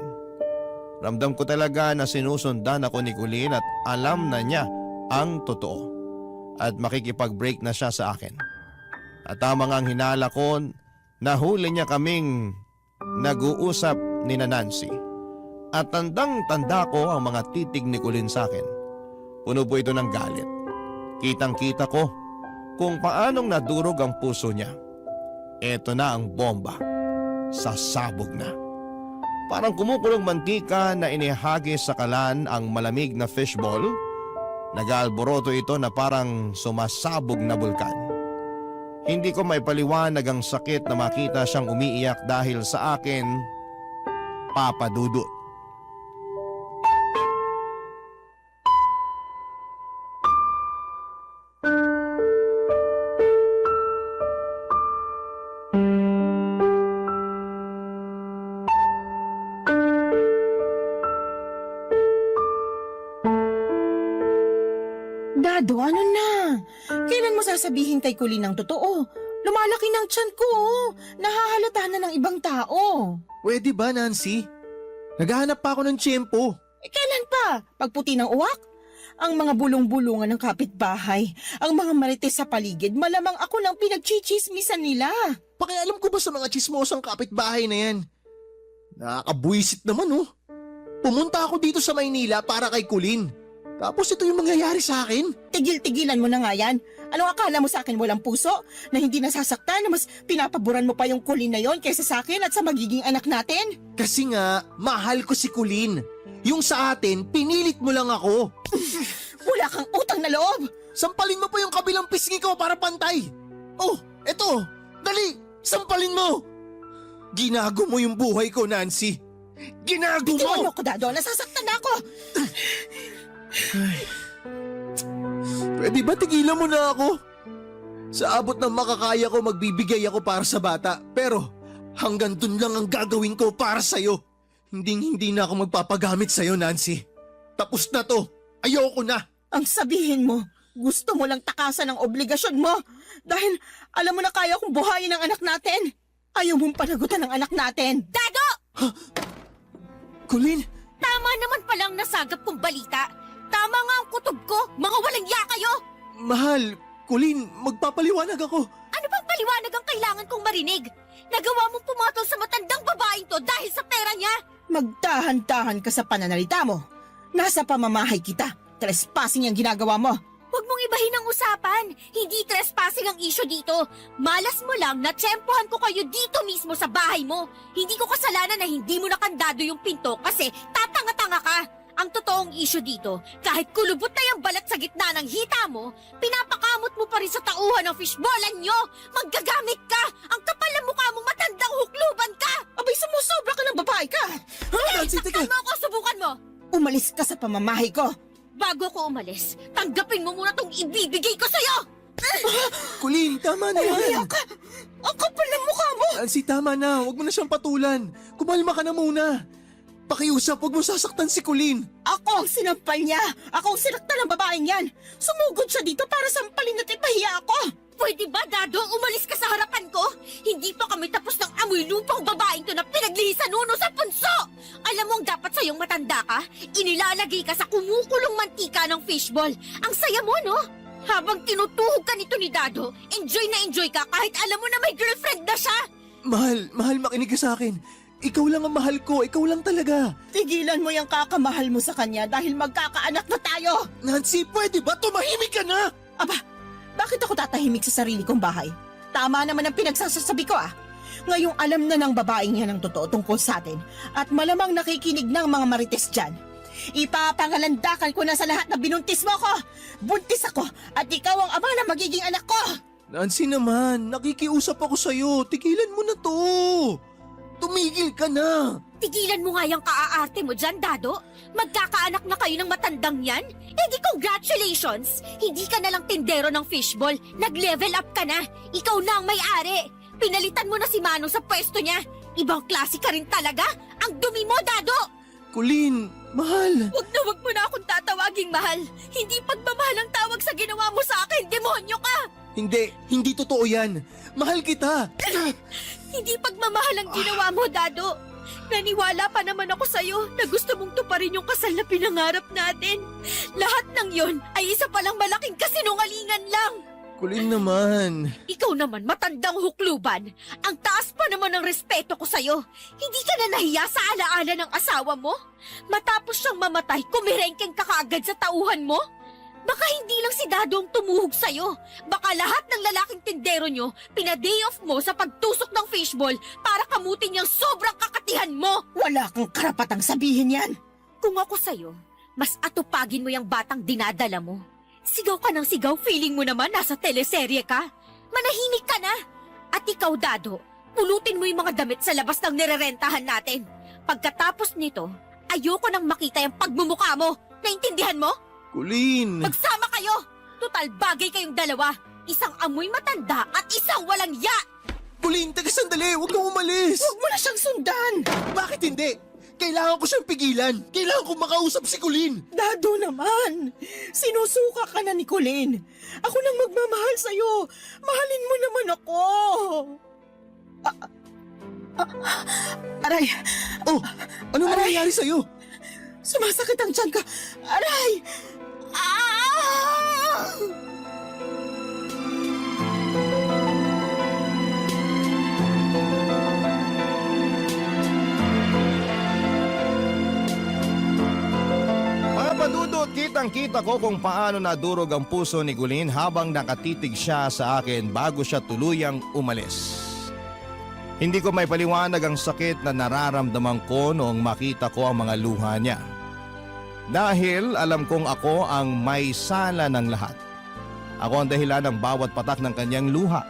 Ramdam ko talaga na sinusundan ako ni Colleen at alam na niya ang totoo. At makikipag-break na siya sa akin. At tamang ang hinala ko, nahuli niya kaming nag-uusap ni Nancy. At tandang-tanda ko ang mga titig ni Colleen sa akin. Puno po ito ng galit. Kitang-kita ko kung paanong nadurog ang puso niya. Eto na ang bomba. Sasabog na. Parang kumukulong mantika na inihagis sa kalan ang malamig na fishball. Nag-aalboroto ito na parang sumasabog na bulkan. Hindi ko maipaliwanag ang sakit na makita siyang umiiyak dahil sa akin, Papa Dudut. Dado, ano na? Kailan mo sasabihin kay Colleen ang totoo? Lumalaki ng tiyan ko, oh. Nahahalata na ng ibang tao. Pwede ba, Nancy? Naghahanap pa ako ng tiyempo. Kailan pa? Pagputi ng uwak? Ang mga bulong-bulungan ng kapitbahay, ang mga marites sa paligid, malamang ako lang pinagchichismisan nila. Pakialam ko ba sa mga chismosang kapitbahay na yan? Nakakabuisit naman, oh. Pumunta ako dito sa Maynila para kay Colleen. Tapos ito yung mangyayari sa akin? Tigil-tigilan mo na nga yan. Anong akala mo sa akin walang puso? Na hindi nasasaktan na mas pinapaboran mo pa yung Colleen na yon kaysa sa akin at sa magiging anak natin? Kasi nga, mahal ko si Colleen. Yung sa atin, pinilit mo lang ako. Wala kang utang na loob! Sampalin mo pa yung kabilang pisngi ko para pantay. Oh, eto, dali, sampalin mo. Ginago mo yung buhay ko, Nancy. Ginago Bitiwan mo! mo ko, Dado. Nasasaktan na ako! Pwede ba tigilan mo na ako? Sa abot ng makakaya ko, magbibigay ako para sa bata. Pero hanggang dun lang ang gagawin ko para sa'yo. Hindi na ako magpapagamit sa'yo, Nancy. Tapos na to. Ayoko na. Ang sabihin mo, gusto mo lang takasan ang obligasyon mo. Dahil alam mo na kaya kong buhayin ang anak natin. Ayaw mong panagutan ang anak natin. Dado! Colleen, Tama naman palang nasagap kong balita. Tama nga ang kutob ko. Mga walang ya kayo. mahal. Colleen, magpapaliwanag ako. Ano bang paliwanag ang kailangan kong marinig? Nagawa mong pumatol sa matandang babaeng to dahil sa pera niya. Magdahan-dahan ka sa pananalita mo. Nasa pamamahay kita. Trespassing ang ginagawa mo. Huwag mong ibahin ang usapan. Hindi trespassing ang issue dito. Malas mo lang na tsempohan ko kayo dito mismo sa bahay mo. Hindi ko kasalanan na hindi mo nakandado yung pinto kasi tatanga-tanga ka. Ang totoong issue dito, kahit kulubot na yung balat sa gitna ng hita mo, pinapakamot mo pa rin sa tauhan ng fishballan nyo. Maggagamit ka! Ang kapal ng mukha mong matandang hukluban ka! Abay sumusobra ka ng babae ka! Nancy, teka! Tama ako, subukan mo! Umalis ka sa pamamahay ko! Bago ko umalis, tanggapin mo muna tong ibibigay ko sa'yo! Colleen, tama na Kaya yan! ka! Ang kapal ng mukha mo! Nancy, tama na. Huwag mo na siyang patulan. Kumalma ka na muna. Pakiusap, huwag mo sasaktan si Colleen. Ako ang sinampal niya! Ako ang sinaktan ng babaeng yan! Sumugod siya dito para sampalin at ipahiya ako! Pwede ba, Dado, umalis ka sa harapan ko? Hindi pa kami tapos ng amoy lupang babaeng to na pinaglihisan nuno sa punso! Alam mo ang dapat sa'yong matanda ka? Inilalagay ka sa kumukulong mantika ng fishball. Ang saya mo, no? Habang tinutuhog ka nito ni Dado, enjoy na enjoy ka kahit alam mo na may girlfriend na siya! Mahal, makinig ka sa akin. Ikaw lang ang mahal ko, ikaw lang talaga. Tigilan mo yung kakamahal mo sa kanya dahil magkakaanak na tayo! Nancy, pwede ba? Tumahimik ka na! Aba, bakit ako tatahimik sa sarili kong bahay? Tama naman ang pinagsasabi ko Ngayong alam na ng babaeng yan ang totoo tungkol sa atin at malamang nakikinig ng mga marites dyan. Ipapangalandakan ko na sa lahat na binuntis mo ko! Buntis ako at ikaw ang ama na magiging anak ko! Nancy naman, nakikiusap ako sa'yo. Tigilan mo na to. Tumigil ka na. Tigilan mo nga yung kaaarte mo dyan, Dado. Magkakaanak na kayo ng matandang yan? Eh di congratulations! Hindi ka na lang tindero ng fishball. Nag-level up ka na. Ikaw na ang may-ari. Pinalitan mo na si Manong sa pwesto niya. Ibang klase ka rin talaga. Ang dumi mo, Dado! Colleen, mahal. Wag mo na akong tatawaging mahal. Hindi pagmamahal ang tawag sa ginawa mo sa akin. Demonyo ka! Hindi totoo yan. Mahal kita. Hindi pagmamahal ang ginawa mo, Dado. Naniwala pa naman ako sa'yo na gusto mong tuparin yung kasal na pinangarap natin. Lahat ng yon ay isa palang malaking kasinungalingan lang. Colleen naman. Ikaw naman, matandang hukluban. Ang taas pa naman ng respeto ko sa'yo. Hindi ka na nahiya sa alaala ng asawa mo? Matapos siyang mamatay, kumirengkeng ka kaagad sa tauhan mo? Baka hindi lang si Dado ang tumuhog sa'yo. Baka lahat ng lalaking tindero nyo, pina-day off mo sa pagtusok ng fishball para kamutin niyang sobrang kakatihan mo. Wala kang karapatang sabihin yan! Kung ako sa'yo, mas atupagin mo yung batang dinadala mo. Sigaw ka ng sigaw, feeling mo naman nasa teleserye ka. Manahimik ka na. At ikaw, Dado, pulutin mo yung mga damit sa labas ng nirerentahan natin. Pagkatapos nito, ayoko nang makita yung pagmumukha mo. Naintindihan mo? Colleen. Magsama kayo! Total bagay kayong dalawa. Isang amoy matanda at isang walang ya! Colleen, taga sandali. Huwag kang umalis. Huwag mo na siyang sundan! Bakit hindi? Kailangan ko siyang pigilan. Kailangan ko makausap si Colleen. Dado naman! Sinusuka ka na ni Colleen. Ako nang magmamahal sa'yo. Mahalin mo naman ako. Aray! Oh, ano nangyayari sa'yo? Sumasakit ang tiyan ko. Aray! Ah! Mga padudot, kitang-kita ko kung paano nadurog ang puso ni Gulin habang nakatitig siya sa akin bago siya tuluyang umalis. Hindi ko may paliwanag ang sakit na nararamdaman ko noong makita ko ang mga luha niya. Dahil alam kong ako ang may sala ng lahat. Ako ang dahilan ng bawat patak ng kanyang luha.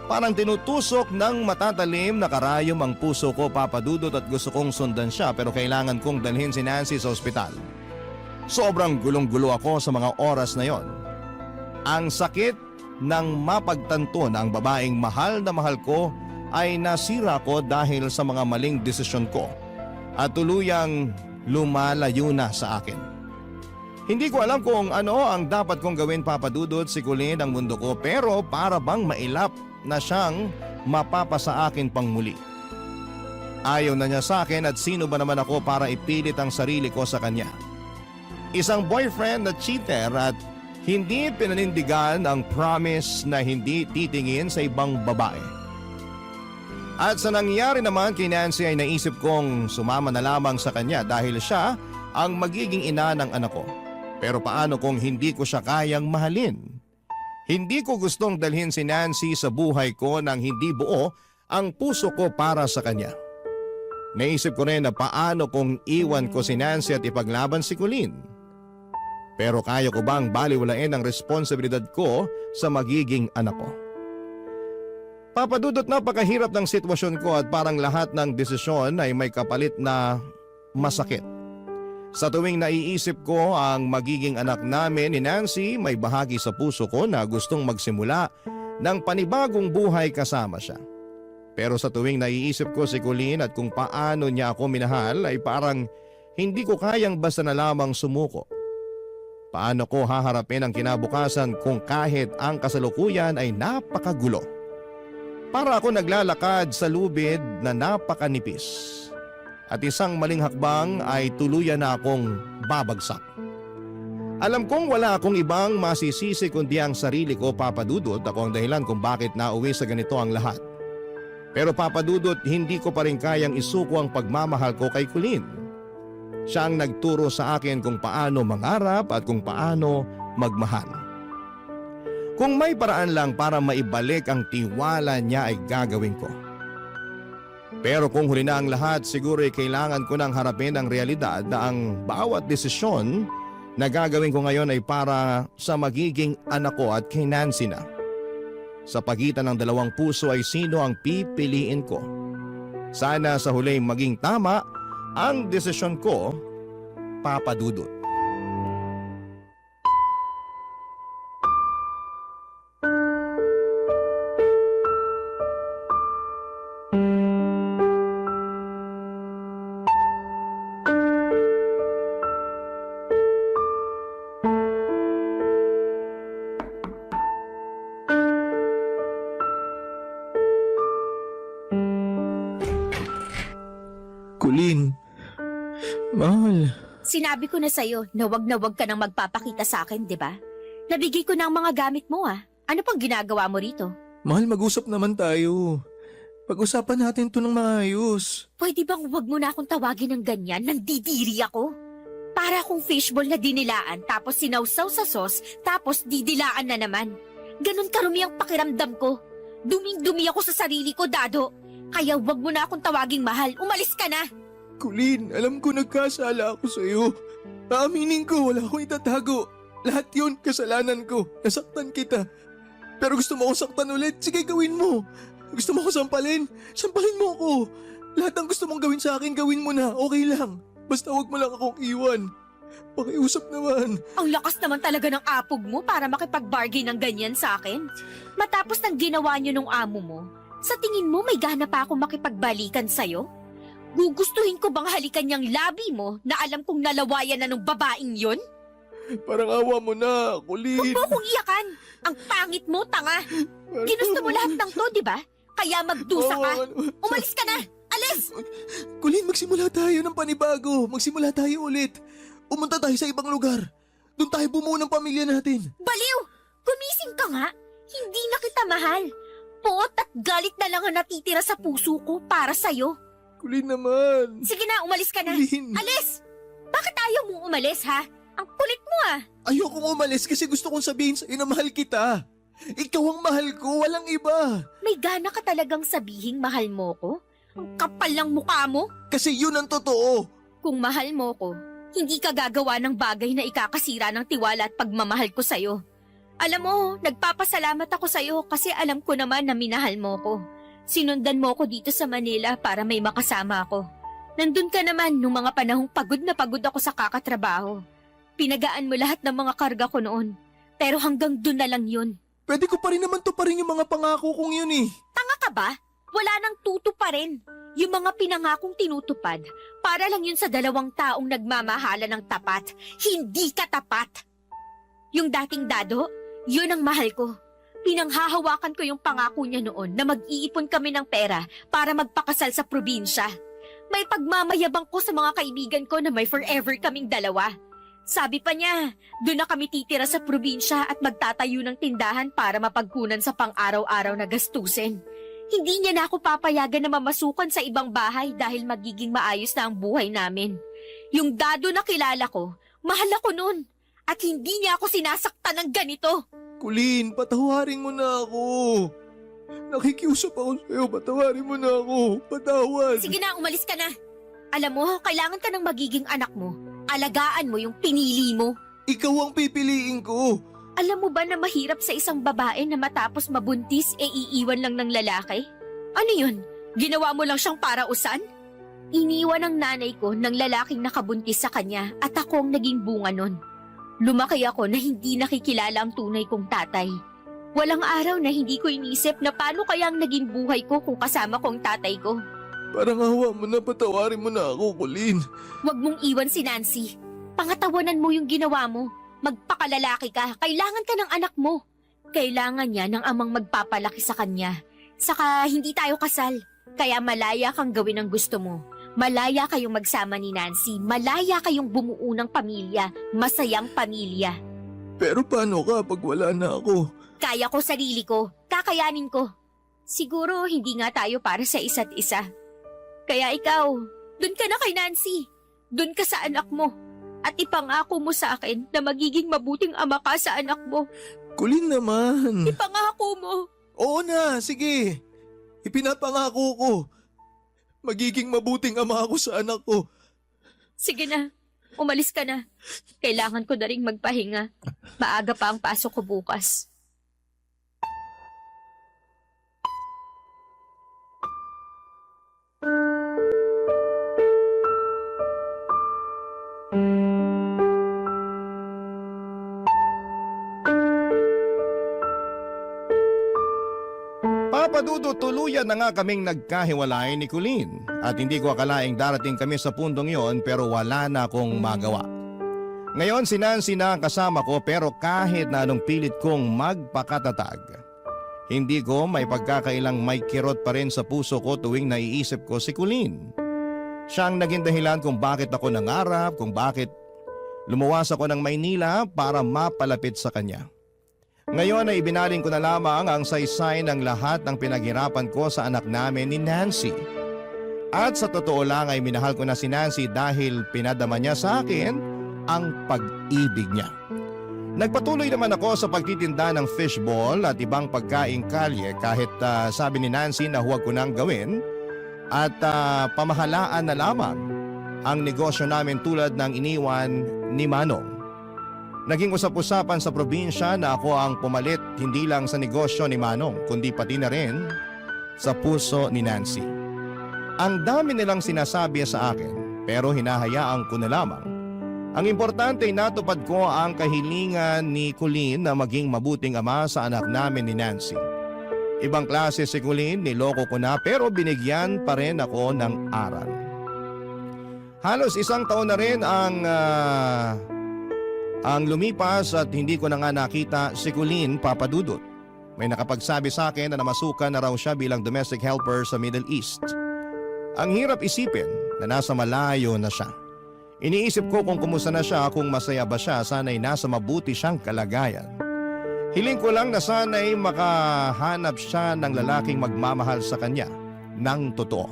Parang tinutusok ng matatalim na karayom ang puso ko, papadudot, at gusto kong sundan siya pero kailangan kong dalhin si Nancy sa ospital. Sobrang gulong-gulo ako sa mga oras na yon. Ang sakit ng mapagtanto na ang babaeng mahal na mahal ko ay nasira ko dahil sa mga maling desisyon ko at tuluyang lumalayo na sa akin. Hindi ko alam kung ano ang dapat kong gawin, papadudod, si Colleen ang mundo ko, pero para bang mailap na siyang mapapasa akin pang muli. Ayaw na niya sa akin at sino ba naman ako para ipilit ang sarili ko sa kanya. Isang boyfriend na cheater at hindi pinanindigan ang promise na hindi titingin sa ibang babae. At sa nangyari naman kay Nancy ay naisip kong sumama na lamang sa kanya dahil siya ang magiging ina ng anak ko. Pero paano kung hindi ko siya kayang mahalin? Hindi ko gustong dalhin si Nancy sa buhay ko nang hindi buo ang puso ko para sa kanya. Naisip ko rin na paano kung iwan ko si Nancy at ipaglaban si Colleen. Pero kaya ko bang baliwalain ang responsibilidad ko sa magiging anak ko? Papadudot, napakahirap ng sitwasyon ko at parang lahat ng desisyon ay may kapalit na masakit. Sa tuwing naiisip ko ang magiging anak namin ni Nancy, may bahagi sa puso ko na gustong magsimula ng panibagong buhay kasama siya. Pero sa tuwing naiisip ko si Colleen at kung paano niya ako minahal ay parang hindi ko kayang basta na lamang sumuko. Paano ko haharapin ang kinabukasan kung kahit ang kasalukuyan ay napakagulo? Para ako naglalakad sa lubid na napakanipis. At isang maling hakbang ay tuluyan na akong babagsak. Alam kong wala akong ibang masisisi kundi ang sarili ko, Papa Dudut. Ako ang dahilan kung bakit nauwi sa ganito ang lahat. Pero Papa Dudut, hindi ko pa rin kayang isuko ang pagmamahal ko kay Colleen. Siya ang nagturo sa akin kung paano mangarap at kung paano magmahal. Kung may paraan lang para maibalik ang tiwala niya ay gagawin ko. Pero kung huli na ang lahat, siguro ay kailangan ko nang harapin ang realidad na ang bawat desisyon na gagawin ko ngayon ay para sa magiging anak ko at kay Nancy na. Sa pagitan ng dalawang puso ay sino ang pipiliin ko. Sana sa huli maging tama ang desisyon ko, Papa Dudut. Colleen, mahal. Sinabi ko na sa'yo na wag ka nang magpapakita sa akin, di ba? Nabigay ko na ang mga gamit mo ah. Ano pang ginagawa mo rito? Mahal, mag-usap naman tayo. Pag-usapan natin to ng maayos. Pwede bang wag mo na akong tawagin ng ganyan? Nandidiri ako. Para akong fishball na dinilaan tapos sinawsaw sa sauce tapos didilaan na naman. Ganon karumi ang pakiramdam ko. Duming-dumi ako sa sarili ko, Dado. Kaya wag mo na akong tawaging mahal. Umalis ka na! Colleen, alam ko nagkasala ako sa'yo. Aaminin ko, wala akong itatago. Lahat yun, kasalanan ko. Nasaktan kita. Pero gusto mo akong saktan ulit, sige gawin mo. Gusto mo ako sampalin? Sampalin mo ako. Lahat ng gusto mong gawin sa akin, gawin mo na. Okay lang. Basta wag mo lang akong iwan. Pakiusap naman. Ang lakas naman talaga ng apog mo para makipag-bargain ng ganyan sa akin. Matapos ng ginawa niyo nung amo mo, sa tingin mo may gana pa akong makipagbalikan sa'yo? Gugustuhin ko bang halikan niyang labi mo na alam kong nalawayan na ng babaeng yon? Parang awa mo na, Huwag Colleen. mo akong iyakan! Ang pangit mo, tanga! Ginusto mo lahat ng to, di ba? Kaya magdusa ka! Umalis ka na! Alis! Colleen, magsimula tayo ng panibago. Magsimula tayo ulit. Umunta tayo sa ibang lugar. Doon tayo bumuo ng pamilya natin. Baliw! Gumising ka nga! Hindi na kita mahal! Puot at galit na lang ang natitira sa puso ko para sa'yo. Colleen naman. Sige na, umalis ka na! Colleen. Alis! Bakit ayaw mong umalis, ha? Ang kulit mo, ah! Ayokong umalis kasi gusto kong sabihin sa'yo na mahal kita. Ikaw ang mahal ko, walang iba. May gana ka talagang sabihing mahal mo ko? Ang kapal ng mukha mo? Kasi yun ang totoo. Kung mahal mo ko, hindi ka gagawa ng bagay na ikakasira ng tiwala at pagmamahal ko sa'yo. Alam mo, nagpapasalamat ako sa'yo kasi alam ko naman na minahal mo ko. Sinundan mo ko dito sa Manila para may makasama ako. Nandun ka naman nung mga panahong pagod na pagod ako sa kakatrabaho. Pinagaan mo lahat ng mga karga ko noon. Pero hanggang dun na lang yun. Pwede ko pa rin naman to pa rin yung mga pangako kong yun eh. Tanga ka ba? Wala nang tuto pa rin. Yung mga pinangakong tinutupad, para lang yun sa dalawang taong nagmamahala ng tapat. Hindi ka tapat! Yung dating Dado, yun ang mahal ko. Pinanghahawakan ko yung pangako niya noon na mag-iipon kami ng pera para magpakasal sa probinsya. May pagmamayabang ko sa mga kaibigan ko na may forever kaming dalawa. Sabi pa niya, doon na kami titira sa probinsya at magtatayo ng tindahan para mapagkunan sa pang-araw-araw na gastusin. Hindi niya na ako papayagan na mamasukan sa ibang bahay dahil magiging maayos na ang buhay namin. Yung Dado na kilala ko, mahal ako noon at hindi niya ako sinasaktan ng ganito. Colleen, patawarin mo na ako. Nakikiusap ako sa'yo, patawarin mo na ako. Patawad. Sige na, umalis ka na. Alam mo, kailangan ka ng magiging anak mo. Alagaan mo yung pinili mo. Ikaw ang pipiliin ko. Alam mo ba na mahirap sa isang babae na matapos mabuntis iiwan lang ng lalaki? Ano yun? Ginawa mo lang siyang parausan? Iniwan ng nanay ko ng lalaking nakabuntis sa kanya at ako ang naging bunga nun. Lumaki ako na hindi nakikilala ang tunay kong tatay. Walang araw na hindi ko inisip na paano kaya ang naging buhay ko kung kasama ko ang tatay ko. Parang awa mo na, patawarin mo na ako, Colleen. Huwag mong iwan si Nancy. Pangatawanan mo yung ginawa mo. Magpakalalaki ka. Kailangan ka ng anak mo. Kailangan niya ng amang magpapalaki sa kanya. Saka hindi tayo kasal. Kaya malaya kang gawin ang gusto mo. Malaya kayong magsama ni Nancy. Malaya kayong bumuo ng pamilya. Masayang pamilya. Pero paano ka pag wala na ako? Kaya ko sarili ko. Kakayanin ko. Siguro hindi nga tayo para sa isa't isa. Kaya ikaw, dun ka na kay Nancy. Dun ka sa anak mo. At ipangako mo sa akin na magiging mabuting ama ka sa anak mo. Colleen naman. Ipangako mo. Oo na, sige. Ipinapangako ko. Magiging mabuting ama ako sa anak ko. Sige na, umalis ka na. Kailangan ko na rin magpahinga. Maaga pa ang pasok ko bukas. Papadudo, tuluyan na nga kaming nagkahiwalay ni Colleen at hindi ko akalaing darating kami sa puntong yon pero wala na akong magawa. Ngayon si Nancy na ang kasama ko pero kahit na anong pilit kong magpakatatag, hindi ko may pagkakailang may kirot pa rin sa puso ko tuwing naiisip ko si Colleen. Siya ang naging dahilan kung bakit ako nangarap, kung bakit lumuwas ako ng Maynila para mapalapit sa kanya. Ngayon ay ibinaling ko na lamang ang saysay ng lahat ng pinaghirapan ko sa anak namin ni Nancy. At sa totoo lang ay minahal ko na si Nancy dahil pinadama niya sa akin ang pag-ibig niya. Nagpatuloy naman ako sa pagtitinda ng fishball at ibang pagkaing kalye kahit sabi ni Nancy na huwag ko nang gawin at pamahalaan na lamang ang negosyo namin tulad ng iniwan ni Manong. Naging usap-usapan sa probinsya na ako ang pumalit hindi lang sa negosyo ni Manong kundi pati na rin sa puso ni Nancy. Ang dami nilang sinasabi sa akin pero hinahayaan ko na lamang. Ang importante ay natupad ko ang kahilingan ni Colleen na maging mabuting ama sa anak namin ni Nancy. Ibang klase si Colleen, niloko ko na pero binigyan pa rin ako ng aral. Halos isang taon na rin ang lumipas at hindi ko na nga nakita si Colleen, Papadudot. May nakapagsabi sa akin na namasukan na raw siya bilang domestic helper sa Middle East. Ang hirap isipin na nasa malayo na siya. Iniisip ko kung kumusta na siya, kung masaya ba siya, sana'y nasa mabuti siyang kalagayan. Hiling ko lang na sana'y makahanap siya ng lalaking magmamahal sa kanya ng totoo.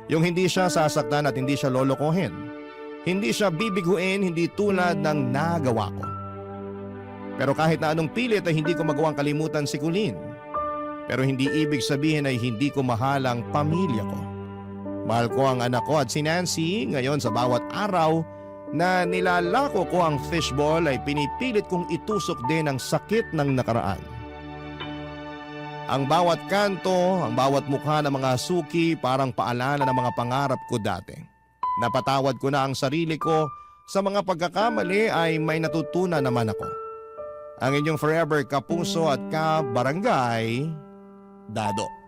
Yung hindi siya sasaktan at hindi siya lolokohin. Hindi siya bibiguin, hindi tulad ng nagawa ko. Pero kahit na anong pilit ay hindi ko magawang kalimutan si Colleen. Pero hindi ibig sabihin ay hindi ko mahal ang pamilya ko. Mahal ko ang anak ko at si Nancy. Ngayon sa bawat araw na nilalako ko ang fishball ay pinipilit kong itusok din ang sakit ng nakaraan. Ang bawat kanto, ang bawat mukha ng mga suki parang paalala ng mga pangarap ko dati. Napatawad ko na ang sarili ko, sa mga pagkakamali ay may natutunan naman ako. Ang inyong forever kapuso at kabarangay, Dado.